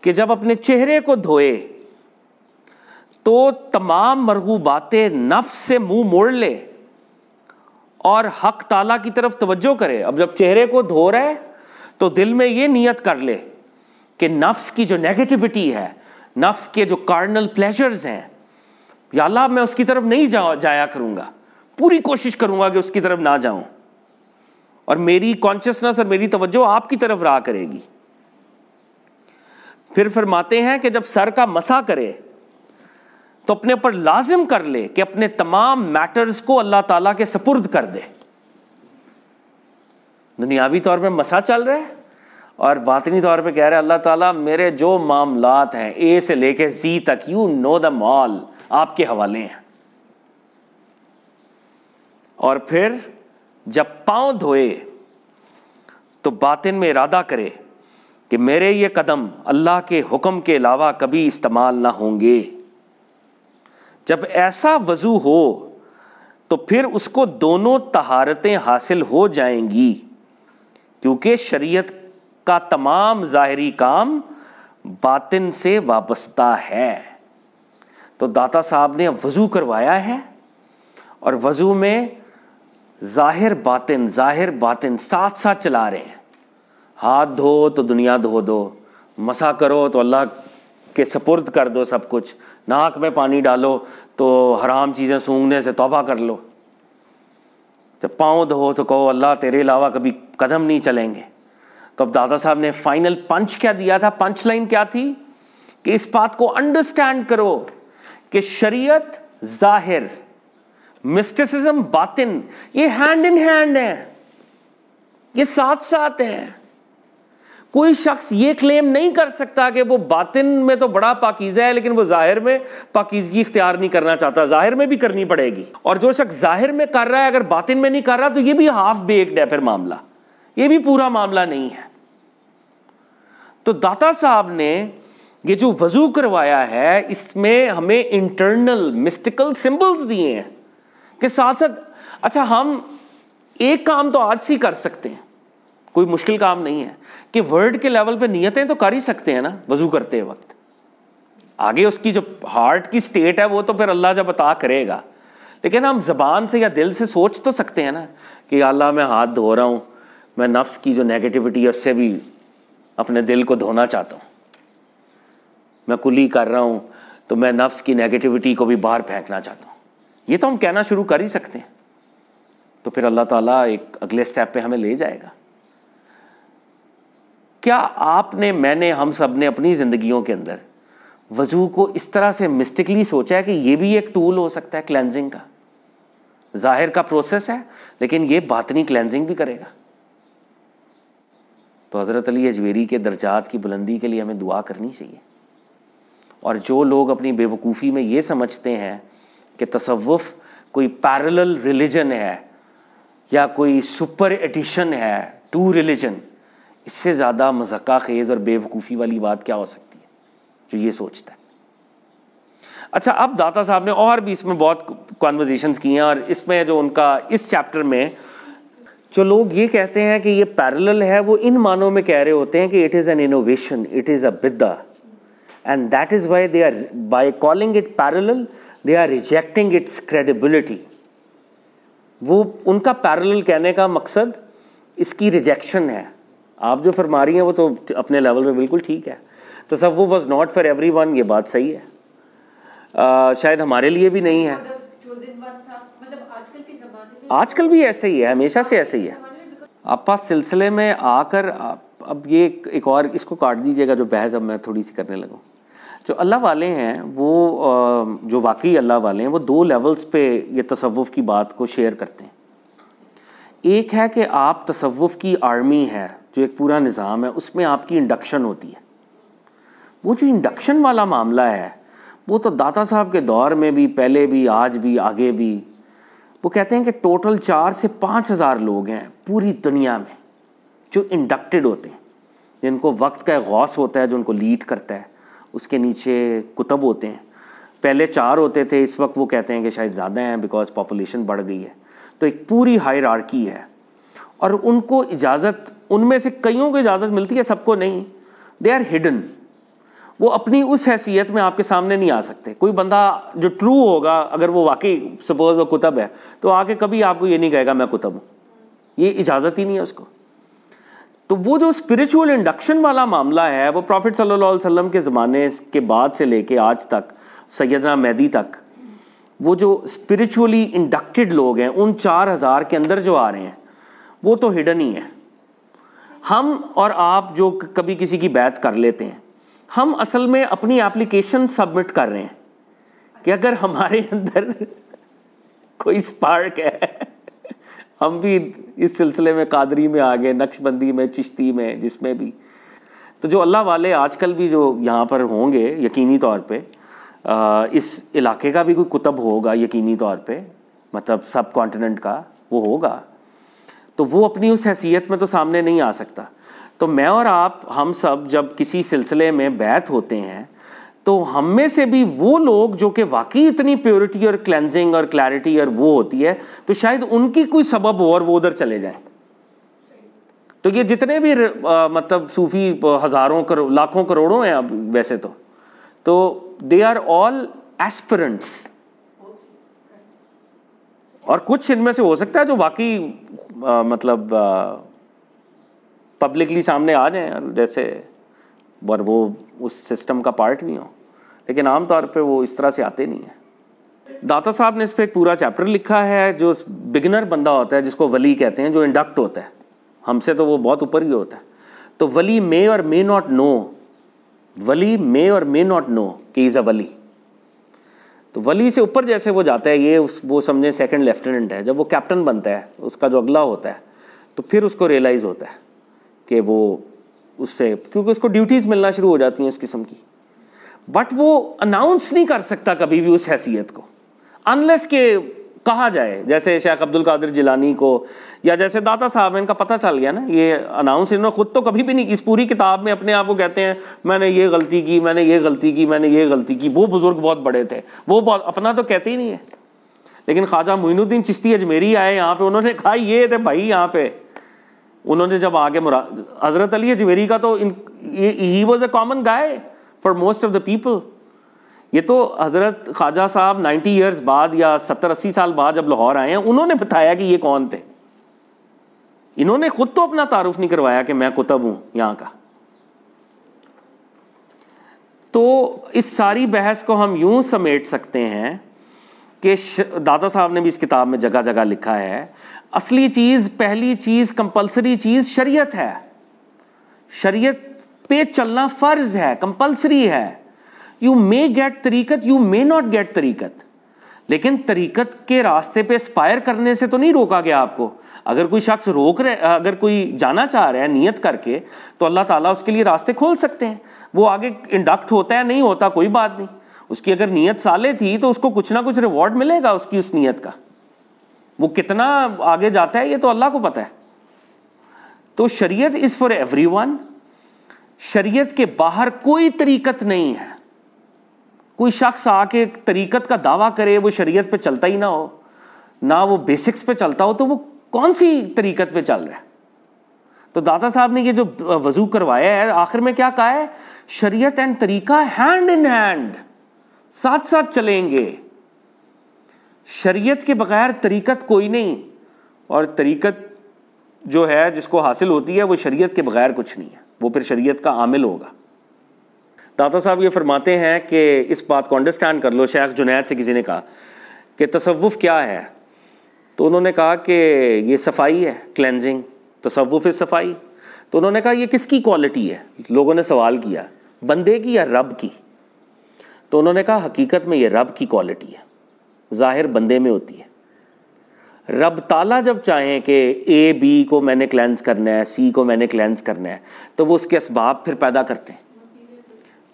کہ جب اپنے چہرے کو دھوئے تو تمام مرغوبات نفس سے منہ موڑ لے اور حق تعالیٰ کی طرف توجہ کرے. اب جب چہرے کو دھو رہا ہے تو دل میں یہ نیت کر لے کہ نفس کی جو نیگیٹیوٹی ہے, نفس کے جو کارنل پلیجرز ہیں, یا اللہ میں اس کی طرف نہیں جایا کروں گا, پوری کوشش کروں گا کہ اس کی طرف نہ جاؤں, اور میری کانشسنس اور میری توجہ آپ کی طرف رہا کرے گی. پھر فرماتے ہیں کہ جب سر کا مسح کرے تو اپنے اوپر لازم کر لے کہ اپنے تمام میٹرز کو اللہ تعالیٰ کے سپرد کر دے. دنیاوی طور پہ مسح چل رہا ہے اور باطنی طور پہ کہہ رہے ہیں اللہ تعالیٰ میرے جو معاملات ہیں اے سے لے کے زی تک, یو نو them all, آپ کے حوالے ہیں. اور پھر جب پاؤں دھوئے تو باطن میں ارادہ کرے کہ میرے یہ قدم اللہ کے حکم کے علاوہ کبھی استعمال نہ ہوں گے. جب ایسا وضو ہو تو پھر اس کو دونوں طہارتیں حاصل ہو جائیں گی, کیونکہ شریعت کا تمام ظاہری کام باطن سے وابستہ ہے. تو داتا صاحب نے وضو کروایا ہے, اور وضو میں ظاہر باطن ساتھ ساتھ چلا رہے ہیں. ہاتھ دھو تو دنیا دھو دو, مسح کرو تو اللہ کے سپرد کر دو سب کچھ, ناک میں پانی ڈالو تو حرام چیزیں سونگھنے سے توبہ کر لو, جب پاؤں دھو تو کہو اللہ تیرے علاوہ کبھی قدم نہیں چلیں گے. تو اب دادا صاحب نے فائنل پنچ کیا دیا تھا, پنچ لائن کیا تھی کہ اس بات کو انڈرسٹینڈ کرو کہ شریعت ظاہر, مسٹیسزم باطن, یہ ہینڈ ان ہینڈ ہے, یہ ساتھ ساتھ ہیں. کوئی شخص یہ کلیم نہیں کر سکتا کہ وہ باطن میں تو بڑا پاکیزہ ہے لیکن وہ ظاہر میں پاکیزگی اختیار نہیں کرنا چاہتا. ظاہر میں بھی کرنی پڑے گی, اور جو شخص ظاہر میں کر رہا ہے اگر باطن میں نہیں کر رہا تو یہ بھی ہاف بیکڈ ہے, پھر معاملہ یہ بھی پورا معاملہ نہیں ہے. تو داتا صاحب نے یہ جو وضو کروایا ہے اس میں ہمیں انٹرنل مسٹیکل سمبلز دیے ہیں کہ ساتھ ساتھ, اچھا ہم ایک کام تو آج سے ہی کر سکتے ہیں, کوئی مشکل کام نہیں ہے کہ ورڈ کے لیول پہ نیتیں تو کر ہی سکتے ہیں نا وضو کرتے وقت. آگے اس کی جو ہارٹ کی سٹیٹ ہے وہ تو پھر اللہ جب عطا کرے گا, لیکن ہم زبان سے یا دل سے سوچ تو سکتے ہیں نا کہ یا اللہ میں ہاتھ دھو رہا ہوں, میں نفس کی جو نیگیٹیوٹی ہے اس سے بھی اپنے دل کو دھونا چاہتا ہوں, میں کلی کر رہا ہوں تو میں نفس کی نیگیٹیوٹی کو بھی باہر پھینکنا چاہتا ہوں. یہ تو ہم کہنا شروع کر ہی سکتے ہیں, تو پھر اللہ تعالیٰ ایک اگلے سٹیپ پہ ہمیں لے جائے گا. کیا آپ نے, میں نے, ہم سب نے اپنی زندگیوں کے اندر وضو کو اس طرح سے مسٹکلی سوچا ہے کہ یہ بھی ایک ٹول ہو سکتا ہے کلینزنگ کا؟ ظاہر کا پروسیس ہے لیکن یہ باطنی کلینزنگ بھی کرے گا. تو حضرت علی اجویری کے درجات کی بلندی کے لیے ہمیں دعا کرنی چاہیے. اور جو لوگ اپنی بے وقوفی میں یہ سمجھتے ہیں کہ تصوف کوئی پیرلل ریلیجن ہے یا کوئی سپر ایڈیشن ہے ٹو ریلیجن، اس سے زیادہ مذاق خیز اور بے وقوفی والی بات کیا ہو سکتی ہے جو یہ سوچتا ہے. اچھا، اب داتا صاحب نے اور بھی اس میں بہت کانورزیشنز کی ہیں، اور اس میں جو ان کا اس چیپٹر میں جو لوگ یہ کہتے ہیں کہ یہ پیرلل ہے، وہ ان معنوں میں کہہ رہے ہوتے ہیں کہ it is an innovation, it is a بدعہ، and that is why they are by calling it parallel they are rejecting its credibility. وہ ان کا پیرلل کہنے کا مقصد اس کی ریجیکشن ہے. آپ جو فرما رہی ہیں وہ تو اپنے لیول میں بالکل ٹھیک ہے. تصوف was not for every one, یہ بات صحیح ہے، شاید ہمارے لیے بھی نہیں ہے. آج کل بھی ایسے ہی ہے، ہمیشہ سے ایسے ہی ہے. آپ پاس سلسلے میں آ کر اب یہ ایک اور اس کو کاٹ دیجیے گا جو بحث اب میں تھوڑی سی کرنے لگوں. جو اللہ والے ہیں وہ جو واقعی اللہ والے ہیں وہ دو لیولز پہ یہ تصوف کی بات کو شیئر کرتے ہیں. ایک ہے کہ آپ تصوف کی آرمی ہے جو ایک پورا نظام ہے، اس میں آپ کی انڈکشن ہوتی ہے. وہ جو انڈکشن والا معاملہ ہے وہ تو داتا صاحب کے دور میں بھی، پہلے بھی، آج بھی، آگے بھی. وہ کہتے ہیں کہ ٹوٹل 4 سے 5 ہزار لوگ ہیں پوری دنیا میں جو انڈکٹڈ ہوتے ہیں، جن کو وقت کا ایک غوث ہوتا ہے جو ان کو لیڈ کرتا ہے. اس کے نیچے کتب ہوتے ہیں. پہلے 4 ہوتے تھے، اس وقت وہ کہتے ہیں کہ شاید زیادہ ہیں بیکاز پاپولیشن بڑھ گئی ہے. تو ایک پوری ہائرارکی ہے، اور ان کو اجازت، ان میں سے کئیوں کو اجازت ملتی ہے، سب کو نہیں. They are hidden. وہ اپنی اس حیثیت میں آپ کے سامنے نہیں آ سکتے. کوئی بندہ جو ٹرو ہوگا، اگر وہ واقعی سپوز وہ کتب ہے، تو آ کے کبھی آپ کو یہ نہیں کہے گا میں کتب ہوں. یہ اجازت ہی نہیں ہے اس کو. تو وہ جو اسپرچول انڈکشن والا معاملہ ہے وہ پروفٹ صلی اللہ علیہ وسلم کے زمانے کے بعد سے لے کے آج تک سیدنا مہدی تک، وہ جو اسپرچولی انڈکٹڈ لوگ ہیں ان 4,000 کے اندر جو آ رہے ہیں وہ تو ہڈن ہی ہیں. ہم اور آپ جو کبھی کسی کی بیعت کر لیتے ہیں، ہم اصل میں اپنی اپلیکیشن سبمٹ کر رہے ہیں کہ اگر ہمارے اندر کوئی سپارک ہے، ہم بھی اس سلسلے میں قادری میں آ گئے، نقش بندی میں، چشتی میں، جس میں بھی. تو جو اللہ والے آج کل بھی جو یہاں پر ہوں گے یقینی طور پہ، اس علاقے کا بھی کوئی کتب ہوگا یقینی طور پہ، مطلب سب کانٹیننٹ کا وہ ہوگا، تو وہ اپنی اس حیثیت میں تو سامنے نہیں آ سکتا. تو میں اور آپ، ہم سب جب کسی سلسلے میں بیعت ہوتے ہیں تو ہم میں سے بھی وہ لوگ جو کہ واقعی اتنی پیورٹی اور کلینزنگ اور کلیئرٹی اور وہ ہوتی ہے، تو شاید ان کی کوئی سبب ہو اور وہ ادھر چلے جائیں. تو یہ جتنے بھی مطلب صوفی ہزاروں لاکھوں کروڑوں ہیں اب ویسے تو دے آر آل ایسپرنٹس. اور کچھ ان میں سے ہو سکتا ہے جو واقعی مطلب پبلکلی سامنے آ جائیں جیسے، اور وہ اس سسٹم کا پارٹ نہیں ہو، لیکن عام طور پہ وہ اس طرح سے آتے نہیں ہیں. داتا صاحب نے اس پہ ایک پورا چیپٹر لکھا ہے. جو بگنر بندہ ہوتا ہے جس کو ولی کہتے ہیں، جو انڈکٹ ہوتا ہے، ہم سے تو وہ بہت اوپر ہی ہوتا ہے. تو ولی مے اور مے ناٹ نو، ولی مے اور مے ناٹ نو کہ از اے ولی. تو ولی سے اوپر جیسے وہ جاتا ہے، یہ وہ سمجھیں سیکنڈ لیفٹیننٹ ہے. جب وہ کیپٹن بنتا ہے، اس کا جو اگلا ہوتا ہے، تو پھر اس کو ریئلائز ہوتا ہے کہ وہ اس سے، کیونکہ اس کو ڈیوٹیز ملنا شروع ہو جاتی ہیں اس قسم کی. بٹ وہ اناؤنس نہیں کر سکتا کبھی بھی اس حیثیت کو، انلیس کہ کہا جائے. جیسے شیخ عبد القادر جیلانی کو، یا جیسے داتا صاحب، ان کا پتہ چل گیا نا. یہ اناؤنس انہوں نے خود تو کبھی بھی نہیں، اس پوری کتاب میں اپنے آپ کو کہتے ہیں میں نے یہ غلطی کی، میں نے یہ غلطی کی، میں نے یہ غلطی کی. وہ بزرگ بہت بڑے تھے، وہ بہت اپنا تو کہتے ہی نہیں ہے. لیکن خواجہ معین الدین چشتی اجمیری آئے یہاں پہ، انہوں نے کہا یہ تھے بھائی یہاں پہ. انہوں نے جب آگے حضرت علی اجمیری کا تو he was a common guy for most of the people. یہ تو حضرت خواجہ صاحب 90 ایئرز بعد یا 70-80 سال بعد جب لاہور آئے ہیں، انہوں نے بتایا کہ یہ کون تھے. انہوں نے خود تو اپنا تعارف نہیں کروایا کہ میں کتب ہوں یہاں کا. تو اس ساری بحث کو ہم یوں سمیٹ سکتے ہیں کہ داتا صاحب نے بھی اس کتاب میں جگہ جگہ لکھا ہے، اصلی چیز، پہلی چیز، کمپلسری چیز شریعت ہے. شریعت پہ چلنا فرض ہے، کمپلسری ہے. یو مے گیٹ طریقت، یو مے ناٹ گیٹ طریقت، لیکن طریقت کے راستے پہ اسپائر کرنے سے تو نہیں روکا گیا آپ کو. اگر کوئی شخص اگر کوئی جانا چاہ رہا ہے نیت کر کے، تو اللہ تعالیٰ اس کے لیے راستے کھول سکتے ہیں. وہ آگے انڈکٹ ہوتا ہے نہیں ہوتا کوئی بات نہیں. اس کی اگر نیت صالح تھی تو اس کو کچھ نہ کچھ ریوارڈ ملے گا اس کی اس نیت کا. وہ کتنا آگے جاتا ہے یہ تو اللہ کو پتہ ہے. تو شریعت از فار ایوری ون. شریعت کے باہر کوئی طریقت نہیں ہے. کوئی شخص آ کے طریقت کا دعویٰ کرے وہ شریعت پہ چلتا ہی نہ ہو, نہ وہ بیسکس پہ چلتا ہو, تو وہ کون سی طریقت پہ چل رہا ہے؟ تو داتا صاحب نے یہ جو وضو کروایا ہے آخر میں کیا کہا ہے؟ شریعت اینڈ طریقہ ہینڈ ان ہینڈ, ساتھ ساتھ چلیں گے. شریعت کے بغیر طریقت کوئی نہیں, اور طریقت جو ہے جس کو حاصل ہوتی ہے وہ شریعت کے بغیر کچھ نہیں ہے, وہ پھر شریعت کا عامل ہوگا. داتا صاحب یہ فرماتے ہیں کہ اس بات کو انڈرسٹینڈ کر لو. شیخ جنید سے کسی نے کہا کہ تصوف کیا ہے, تو انہوں نے کہا کہ یہ صفائی ہے, کلینزنگ. تصوف ہے صفائی. تو انہوں نے کہا یہ کس کی کوالٹی ہے؟ لوگوں نے سوال کیا, بندے کی یا رب کی؟ تو انہوں نے کہا حقیقت میں یہ رب کی کوالٹی ہے, ظاہر بندے میں ہوتی ہے. رب تعالیٰ جب چاہیں کہ اے بی کو میں نے کلینز کرنا ہے, سی کو میں نے کلینز کرنا ہے, تو وہ اس کے اسباب پھر پیدا کرتے ہیں.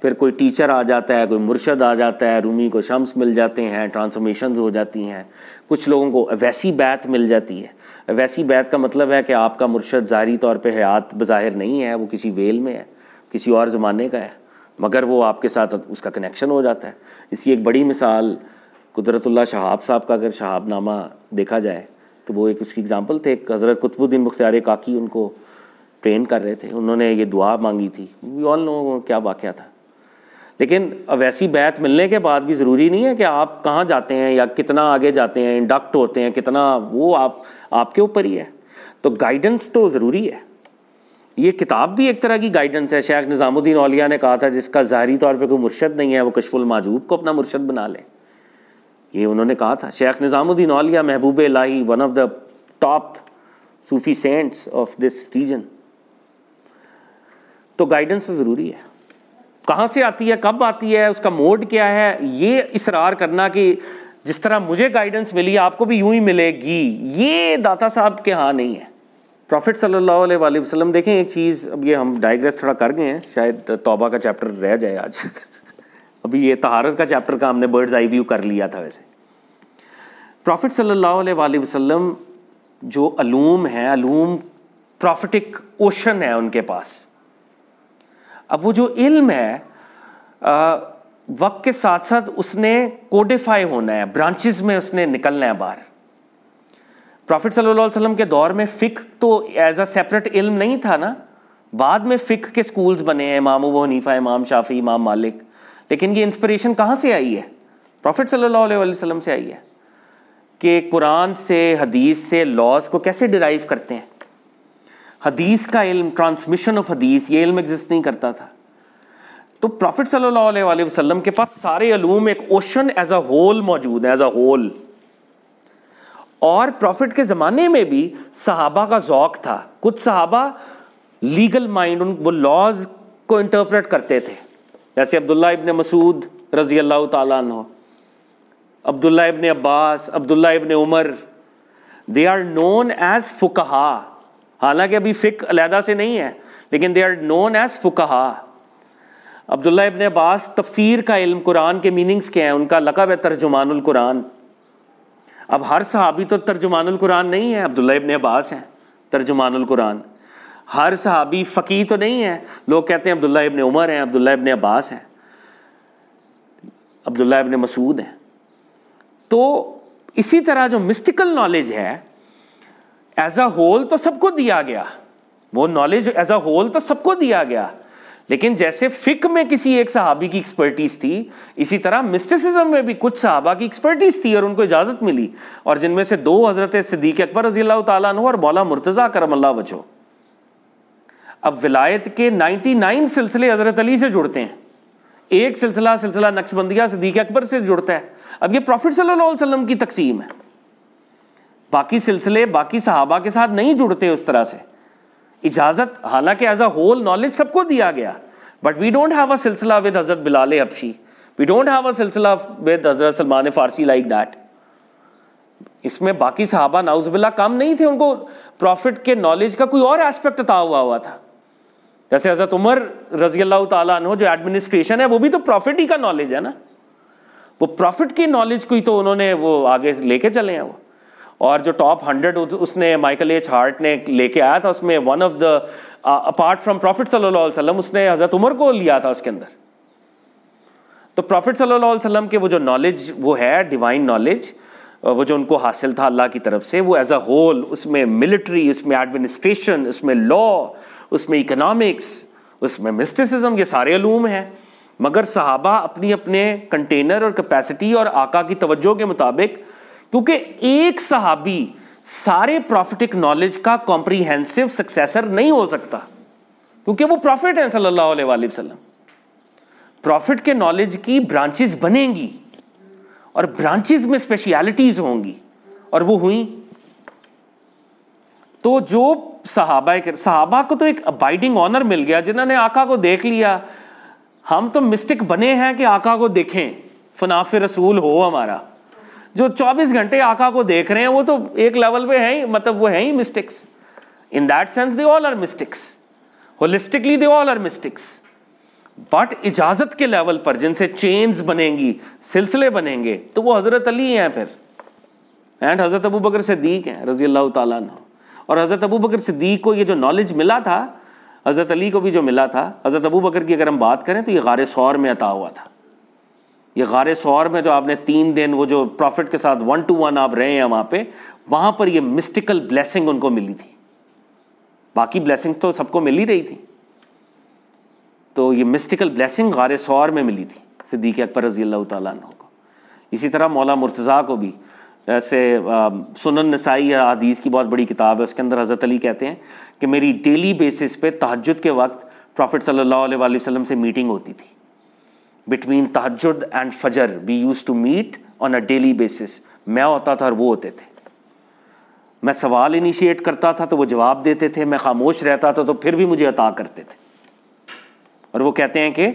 پھر کوئی ٹیچر آ جاتا ہے, کوئی مرشد آ جاتا ہے, رومی کو شمس مل جاتے ہیں, ٹرانسفارمیشنز ہو جاتی ہیں. کچھ لوگوں کو ویسی بیعت مل جاتی ہے. ویسی بیعت کا مطلب ہے کہ آپ کا مرشد ظاہری طور پہ حیات بظاہر نہیں ہے, وہ کسی ویل میں ہے, کسی اور زمانے کا ہے, مگر وہ آپ کے ساتھ اس کا کنیکشن ہو جاتا ہے. اس کی ایک بڑی مثال قدرت اللہ شہاب صاحب کا اگر شہاب نامہ دیکھا جائے تو وہ ایک اس کی اگزامپل تھے. ایک حضرت قطب الدین بختیار کاکی ان کو ٹرین کر رہے تھے, انہوں نے یہ دعا مانگی تھی. وی آل نو کیا واقعہ تھا. لیکن ویسی بیعت ملنے کے بعد بھی ضروری نہیں ہے کہ آپ کہاں جاتے ہیں یا کتنا آگے جاتے ہیں, انڈکٹ ہوتے ہیں کتنا, وہ آپ کے اوپر ہی ہے. تو گائیڈنس تو ضروری ہے. یہ کتاب بھی ایک طرح کی گائیڈنس ہے. شیخ نظام الدین اولیاء نے کہا تھا جس کا ظاہری طور پہ کوئی مرشد نہیں ہے وہ کشف المحجوب کو اپنا مرشد بنا لے. یہ انہوں نے کہا تھا. شیخ نظام الدین اولیاء محبوب الہی, ون آف دا ٹاپ صوفی سینٹس آف دس ریجن. تو گائیڈنس تو ضروری ہے. کہاں سے آتی ہے, کب آتی ہے, اس کا موڈ کیا ہے, یہ اصرار کرنا کہ جس طرح مجھے گائیڈنس ملی آپ کو بھی یوں ہی ملے گی, یہ داتا صاحب کے ہاں نہیں ہے. پروفٹ صلی اللہ علیہ وآلہ وسلم, دیکھیں ایک چیز, اب یہ ہم ڈائیگریس تھوڑا کر گئے ہیں, شاید توبہ کا چیپٹر رہ جائے آج. ابھی یہ طہارت کا چیپٹر کا ہم نے برڈز آئی ویو کر لیا تھا. ویسے پروفٹ صلی اللہ علیہ وآلہ وسلم جو علوم ہیں, علوم پروفٹک اوشن ہے ان کے پاس. اب وہ جو علم ہے وقت کے ساتھ ساتھ اس نے کوڈیفائی ہونا ہے, برانچز میں اس نے نکلنا ہے باہر. پروفٹ صلی اللہ علیہ وسلم کے دور میں فقہ تو ایز اے سیپریٹ علم نہیں تھا نا, بعد میں فقہ کے سکولز بنے ہیں, امام ابو حنیفہ, امام شافعی, امام مالک. لیکن یہ انسپریشن کہاں سے آئی ہے؟ پروفٹ صلی اللہ علیہ وسلم سے آئی ہے کہ قرآن سے, حدیث سے لاز کو کیسے ڈرائیو کرتے ہیں. حدیث کا علم, ٹرانسمیشن آف حدیث, یہ علم ایگزسٹ نہیں کرتا تھا. تو پروفٹ صلی اللہ علیہ وآلہ وسلم کے پاس سارے علوم ایک اوشن ایز اے ہول موجود ہے, ایز اے ہول. اور پروفٹ کے زمانے میں بھی صحابہ کا ذوق تھا. کچھ صحابہ لیگل مائنڈ, وہ لاز کو انٹرپریٹ کرتے تھے, جیسے عبداللہ ابن مسعود رضی اللہ تعالیٰ عنہ, عبداللہ ابن عباس, عبداللہ ابن عمر. دے آر نون ایز فقہا, حالانکہ ابھی فقہ علیحدہ سے نہیں ہے, لیکن دے آر نون ایز فقہا. عبداللہ ابن عباس تفسیر کا علم, قرآن کے میننگز کیا ہیں, ان کا لقب ہے ترجمان القرآن. اب ہر صحابی تو ترجمان القرآن نہیں ہے, عبداللہ ابن عباس ہیں ترجمان القرآن. ہر صحابی فقیہ تو نہیں ہے, لوگ کہتے ہیں عبداللہ ابن عمر ہیں, عبداللہ ابن عباس ہیں, عبداللہ ابن مسعود ہیں. تو اسی طرح جو مسٹیکل نالج ہے ایز اے ہول تو سب کو دیا گیا, وہ نالج ایز اے ہول تو سب کو دیا گیا. لیکن جیسے فقہ میں کسی ایک صحابی کی ایکسپرٹیز تھی, اسی طرح مسٹیسزم میں بھی کچھ صحابہ کی ایکسپرٹیز تھی اور ان کو اجازت ملی, اور جن میں سے دو حضرت صدیق اکبر رضی اللہ تعالیٰ عنہ اور مولا مرتضیٰ کرم اللہ وجہہ. اب ولایت کے 99 سلسلے حضرت علی سے جڑتے ہیں, ایک سلسلہ نقشبندیہ صدیق اکبر سے جڑتا ہے. اب یہ پروفٹ صلی اللہ علیہ وسلم کی تقسیم ہے, باقی سلسلے باقی صحابہ کے ساتھ نہیں جڑتے اس طرح سے. اجازت حالانکہ ایز اے ہول نالج سب کو دیا گیا, but we don't have a سلسلہ ود حضرت بلال حبشی, وی ڈونٹ ہیو اے سلسلہ ود حضرت سلمان فارسی لائک دیٹ. اس میں باقی صحابہ نعوذ باللہ کم نہیں تھے, ان کو پروفٹ کے نالج کا کوئی اور ایسپیکٹ عطا ہوا تھا. جیسے حضرت عمر رضی اللہ تعالیٰ عنہ جو ایڈمنسٹریشن ہے وہ بھی تو پروفٹ ہی کا نالج ہے نا, وہ پروفٹ کی نالج کو ہی تو انہوں نے وہ آگے لے کے چلے ہیں وہ. اور جو ٹاپ 100 اس نے مائیکل ایچ ہارٹ نے لے کے آیا تھا، اس میں one of the apart from prophet صلی اللہ علیہ وسلم اس نے حضرت عمر کو لیا تھا اس کے اندر. تو پروفٹ صلی اللہ علیہ وسلم کے وہ جو نالج وہ ہے ڈیوائن نالج، وہ جو ان کو حاصل تھا اللہ کی طرف سے، وہ ایز اے ہول اس میں ملٹری، اس میں ایڈمنسٹریشن، اس میں لا، اس میں اکنامکس، اس میں مسٹسزم، یہ سارے علوم ہیں. مگر صحابہ اپنی اپنے کنٹینر اور کیپیسٹی اور آقا کی توجہ کے مطابق، کیونکہ ایک صحابی سارے پروفیٹک نالج کا کمپریہنسو سکسیسر نہیں ہو سکتا، کیونکہ وہ پروفٹ ہیں صلی اللہ علیہ وآلہ وسلم. پروفٹ کے نالج کی برانچز بنیں گی اور برانچز میں اسپیشیلٹیز ہوں گی، اور وہ ہوئیں. تو جو صحابہ کو تو ایک ابائڈنگ آنر مل گیا، جنہوں نے آقا کو دیکھ لیا. ہم تو مسٹک بنے ہیں کہ آقا کو دیکھیں، فناف رسول ہو ہمارا. جو 24 گھنٹے آقا کو دیکھ رہے ہیں وہ تو ایک لیول پہ ہیں ہی، مطلب وہ ہیں ہی mystics. In that sense they all are mystics, holistically they all are mystics. But اجازت کے لیول پر جن سے چینز بنیں گی، سلسلے بنیں گے، تو وہ حضرت علی ہیں پھر، اینڈ حضرت ابو بکر صدیق ہیں رضی اللہ تعالیٰ عنہ. اور حضرت ابو بکر صدیق کو یہ جو نالج ملا تھا، حضرت علی کو بھی جو ملا تھا، حضرت ابو بکر کی اگر ہم بات کریں تو یہ غار ثور میں عطا ہوا تھا. یہ غار ثور میں جو آپ نے 3 دن وہ جو پروفٹ کے ساتھ 1 to 1 آپ رہے ہیں وہاں پر یہ مسٹیکل بلیسنگ ان کو ملی تھی. باقی بلیسنگز تو سب کو مل ہی رہی تھی، تو یہ مسٹیکل بلیسنگ غار ثور میں ملی تھی صدیق اکبر رضی اللہ تعالیٰ عنہ کو. اسی طرح مولا مرتضیٰ کو بھی، جیسے سنن نسائی حدیث کی بہت بڑی کتاب ہے، اس کے اندر حضرت علی کہتے ہیں کہ میری ڈیلی بیسس پہ تہجد کے وقت پروفٹ صلی اللہ علیہ وآلہ وسلم سے میٹنگ ہوتی تھی. بٹوین تہجد اینڈ فجر we use to meet on a daily basis. میں ہوتا تھا اور وہ ہوتے تھے. میں سوال انیشیٹ کرتا تھا تو وہ جواب دیتے تھے، میں خاموش رہتا تھا تو پھر بھی مجھے عطا کرتے تھے. اور وہ کہتے ہیں کہ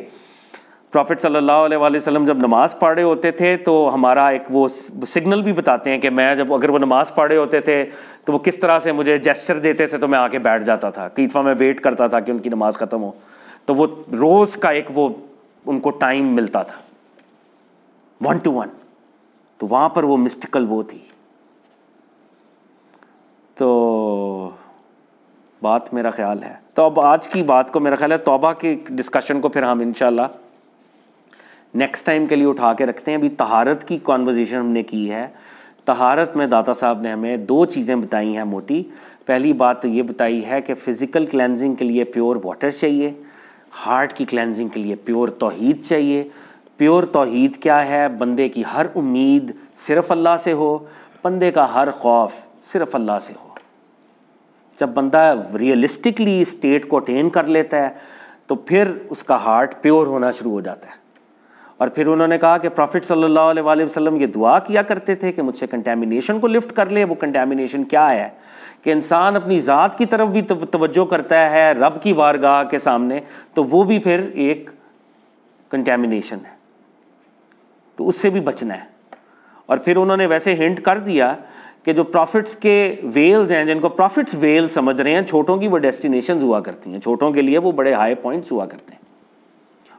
پروفٹ صلی اللہ علیہ وآلہ وسلم جب نماز پڑھ رہے ہوتے تھے تو ہمارا ایک وہ سگنل بھی بتاتے ہیں کہ میں جب اگر وہ نماز پڑھ رہے ہوتے تھے تو وہ کس طرح سے مجھے جیسچر دیتے تھے، تو میں آ کے بیٹھ جاتا تھا. کئی دفعہ میں ویٹ کرتا تھا کہ ان کی نماز ختم ہو، تو وہ روز کا ایک وہ ان کو ٹائم ملتا تھا 1 to 1. تو وہاں پر وہ مسٹیکل وہ تھی. تو بات میرا خیال ہے، تو اب آج کی بات کو میرا خیال ہے توبہ کی ڈسکشن کو پھر ہم انشاءاللہ نیکسٹ ٹائم کے لیے اٹھا کے رکھتے ہیں. ابھی طہارت کی کانورزیشن ہم نے کی ہے. طہارت میں داتا صاحب نے ہمیں 2 چیزیں بتائی ہیں موٹی. پہلی بات تو یہ بتائی ہے کہ فزیکل کلینزنگ کے لیے پیور واٹر چاہیے، ہارٹ کی کلینزنگ کے لیے پیور توحید چاہیے. پیور توحید کیا ہے؟ بندے کی ہر امید صرف اللہ سے ہو، بندے کا ہر خوف صرف اللہ سے ہو. جب بندہ ریئلسٹکلی اسٹیٹ کو اٹین کر لیتا ہے تو پھر اس کا ہارٹ پیور ہونا شروع ہو جاتا ہے. اور پھر انہوں نے کہا کہ پروفٹ صلی اللہ علیہ وآلہ وسلم یہ دعا کیا کرتے تھے کہ مجھ سے کنٹامینیشن کو لفٹ کر لے. وہ کنٹامینیشن کیا ہے؟ کہ انسان اپنی ذات کی طرف بھی توجہ کرتا ہے رب کی بارگاہ کے سامنے، تو وہ بھی پھر ایک کنٹامینیشن ہے، تو اس سے بھی بچنا ہے. اور پھر انہوں نے ویسے ہنٹ کر دیا کہ جو پروفٹس کے ویلز ہیں، جن کو پروفٹس ویل سمجھ رہے ہیں، چھوٹوں کی وہ ڈیسٹینیشنز ہوا کرتی ہیں، چھوٹوں کے لیے وہ بڑے ہائی پوائنٹس ہوا کرتے ہیں.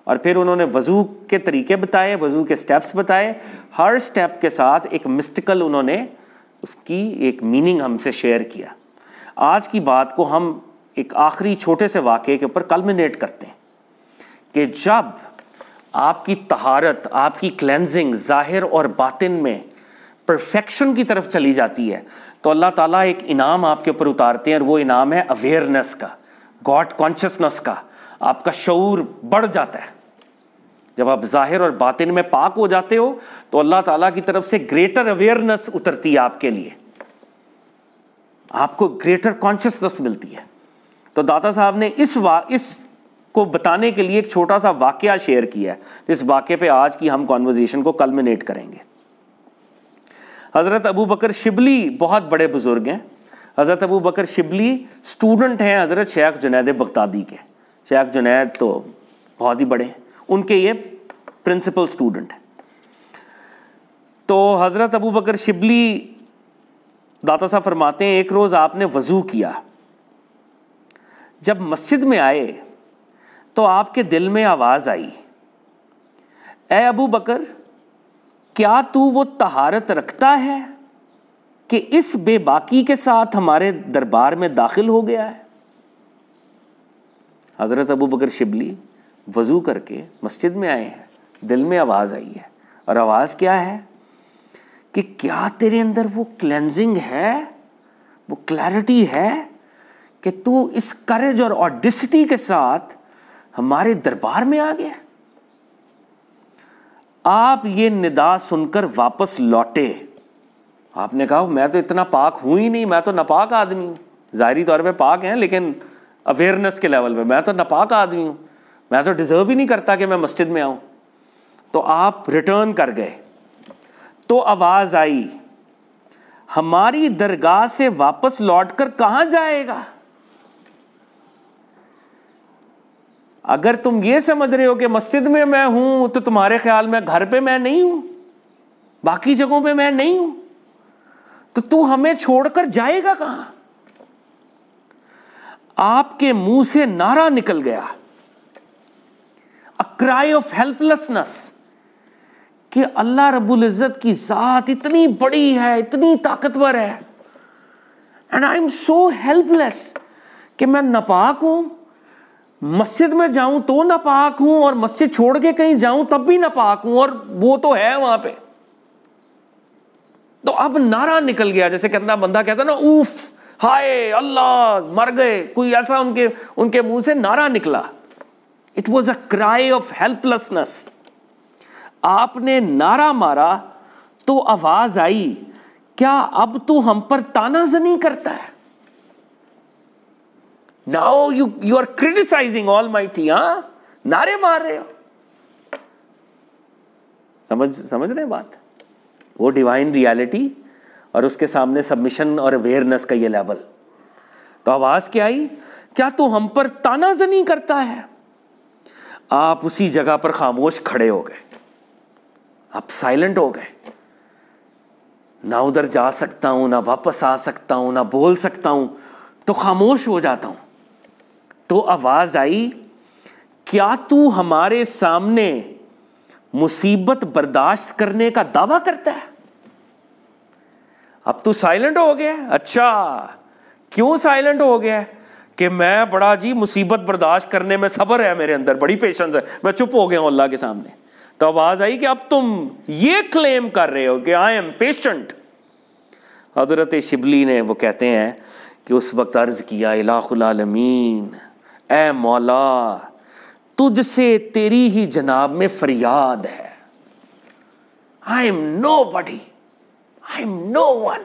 اور پھر انہوں نے وضو کے طریقے بتائے، وضو کے سٹیپس بتائے. ہر سٹیپ کے ساتھ ایک مسٹیکل انہوں نے اس کی ایک میننگ ہم سے شیئر کیا. آج کی بات کو ہم ایک آخری چھوٹے سے واقعے کے اوپر کلمنیٹ کرتے ہیں کہ جب آپ کی طہارت، آپ کی کلینزنگ ظاہر اور باطن میں پرفیکشن کی طرف چلی جاتی ہے تو اللہ تعالیٰ ایک انعام آپ کے اوپر اتارتے ہیں، اور وہ انعام ہے اویئرنیس کا، گاڈ کانشسنس کا. آپ کا شعور بڑھ جاتا ہے. جب آپ ظاہر اور باطن میں پاک ہو جاتے ہو تو اللہ تعالیٰ کی طرف سے گریٹر اویئرنیس اترتی ہے آپ کے لیے، آپ کو گریٹر کانشسنس ملتی ہے. تو داتا صاحب نے اس کو بتانے کے لیے ایک چھوٹا سا واقعہ شیئر کیا ہے، جس واقعے پہ آج کی ہم کانورزیشن کو کلمنیٹ کریں گے. حضرت ابو بکر شبلی بہت بڑے بزرگ ہیں. حضرت ابو بکر شبلی اسٹوڈنٹ ہیں حضرت شیخ جنید بغدادی کے. شیخ جنید تو بہت ہی بڑے ہیں، ان کے یہ پرنسپل اسٹوڈنٹ ہیں. تو حضرت ابو بکر شبلی داتا صاحب فرماتے ہیں ایک روز آپ نے وضو کیا، جب مسجد میں آئے تو آپ کے دل میں آواز آئی، اے ابو بکر کیا تو وہ طہارت رکھتا ہے کہ اس بے باکی کے ساتھ ہمارے دربار میں داخل ہو گیا ہے. حضرت ابو بکر شبلی وضو کر کے مسجد میں آئے ہیں, دل میں آواز آئی ہے, اور آواز کیا ہے کہ کیا تیرے اندر وہ کلینزنگ ہے, وہ کلیرٹی ہے کہ تو اس کریج اور آڈیسٹی کے ساتھ ہمارے دربار میں آ گیا. آپ یہ ندا سن کر واپس لوٹے. آپ نے کہا میں تو اتنا پاک ہوں ہی نہیں, میں تو ناپاک آدمی ہوں. ظاہری طور پہ پاک ہیں لیکن اویئرنیس کے لیول پہ میں تو ناپاک آدمی ہوں, میں تو ڈیزرو ہی نہیں کرتا کہ میں مسجد میں آؤں. تو آپ ریٹرن کر گئے. تو آواز آئی, ہماری درگاہ سے واپس لوٹ کر کہاں جائے گا؟ اگر تم یہ سمجھ رہے ہو کہ مسجد میں میں ہوں تو تمہارے خیال میں گھر پہ میں نہیں ہوں, باقی جگہوں پہ میں نہیں ہوں, تو تو ہمیں چھوڑ کر جائے گا کہاں؟ آپ کے منہ سے نعرہ نکل گیا, a cry of helplessness, کہ اللہ رب العزت کی ذات اتنی بڑی ہے, اتنی طاقتور ہے, and I am so helpless کہ میں ناپاک ہوں, مسجد میں جاؤں تو ناپاک ہوں, اور مسجد چھوڑ کے کہیں جاؤں تب بھی ناپاک ہوں, اور وہ تو ہے وہاں پہ. تو اب نعرہ نکل گیا, جیسے کہنا بندہ کہتا نا اوف ہائے اللہ مر گئے, کوئی ایسا ان کے منہ سے نعرہ نکلا. It was a cry of helplessness. آپ نے نعرہ مارا تو آواز آئی, کیا اب تو ہم پر تانا زنی کرتا ہے؟ Now you are criticizing Almighty, ہاں, نعرے مار رہے ہو. سمجھ رہے بات؟ وہ ڈیوائن ریالٹی اور اس کے سامنے سبمیشن اور اویئرنیس کا یہ لیول. تو آواز کیا آئی, کیا تو ہم پر تانا زنی کرتا ہے؟ آپ اسی جگہ پر خاموش کھڑے ہو گئے, آپ سائلنٹ ہو گئے. نہ ادھر جا سکتا ہوں, نہ واپس آ سکتا ہوں, نہ بول سکتا ہوں, تو خاموش ہو جاتا ہوں. تو آواز آئی, کیا تو ہمارے سامنے مصیبت برداشت کرنے کا دعویٰ کرتا ہے؟ اب تو سائلنٹ ہو گیا. اچھا کیوں سائلنٹ ہو گیا؟ کہ میں بڑا جی مصیبت برداشت کرنے میں صبر ہے میرے اندر, بڑی پیشنس ہے, میں چپ ہو گیا ہوں اللہ کے سامنے. تو آواز آئی کہ اب تم یہ کلیم کر رہے ہو کہ آئی ایم پیشنٹ. حضرت شبلی نے, وہ کہتے ہیں کہ اس وقت عرض کیا, الہ العالمین, اے مولا تجھ سے تیری ہی جناب میں فریاد ہے. I am nobody, I am no one.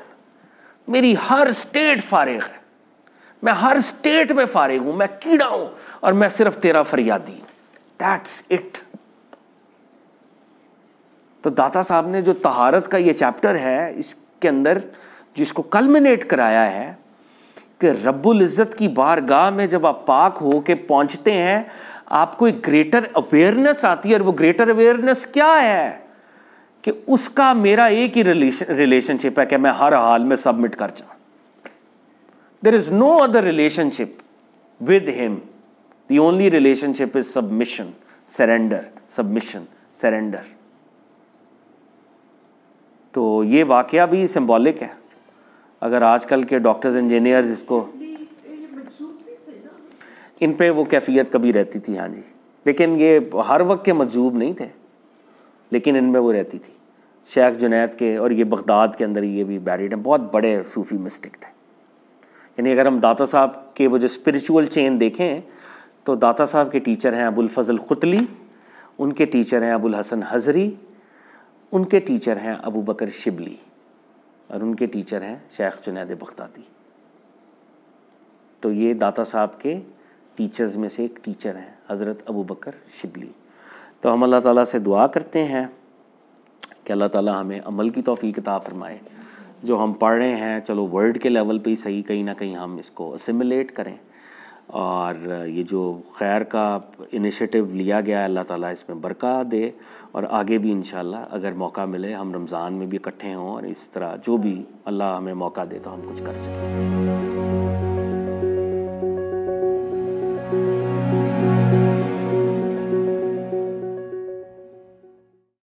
میری ہر سٹیٹ فارغ ہے, میں ہر سٹیٹ میں فارغ ہوں, میں کیڑا ہوں اور میں صرف تیرا فریادی ہوں. That's it. تو داتا صاحب نے جو طہارت کا یہ چیپٹر ہے اس کے اندر جس کو کلمنیٹ کرایا ہے کہ رب العزت کی بارگاہ میں جب آپ پاک ہو کے پہنچتے ہیں آپ کو ایک گریٹر اویئرنیس آتی ہے. اور وہ گریٹر اویئرنیس کیا ہے کہ اس کا میرا ایک ہی ریلیشن شپ ہے کہ میں ہر حال میں سبمٹ کر جاؤں. There is no other relationship with him. The only relationship is submission, surrender, submission, surrender. تو یہ واقعہ بھی سمبولک ہے. اگر آج کل کے ڈاکٹرز انجینئرز اس کو, ان پہ وہ کیفیت کبھی رہتی تھی, ہاں جی, لیکن یہ ہر وقت کے مجذوب نہیں تھے, لیکن ان میں وہ رہتی تھی. شیخ جنید کے, اور یہ بغداد کے اندر یہ بھی بیریڈ ہیں, بہت بڑے صوفی مسٹک تھے. یعنی اگر ہم داتا صاحب کے وہ جو اسپریچول چین دیکھیں تو داتا صاحب کے ٹیچر ہیں ابو الفضل قطلی, ان کے ٹیچر ہیں ابو الحسن حضری, ان کے ٹیچر ہیں ابو بکر شبلی, اور ان کے ٹیچر ہیں شیخ جنید بغدادی. تو یہ داتا صاحب کے ٹیچرز میں سے ایک ٹیچر ہیں حضرت ابو بکر شبلی. تو ہم اللہ تعالیٰ سے دعا کرتے ہیں کہ اللہ تعالیٰ ہمیں عمل کی توفیق عطا فرمائے. جو ہم پڑھ رہے ہیں چلو ورڈ کے لیول پہ ہی صحیح, کہیں نہ کہیں ہم اس کو اسیمولیٹ کریں, اور یہ جو خیر کا انیشیٹو لیا گیا ہے اللہ تعالیٰ اس میں برکات دے, اور آگے بھی انشاءاللہ اگر موقع ملے ہم رمضان میں بھی اکٹھے ہوں, اور اس طرح جو بھی اللہ ہمیں موقع دے تو ہم کچھ کر سکیں.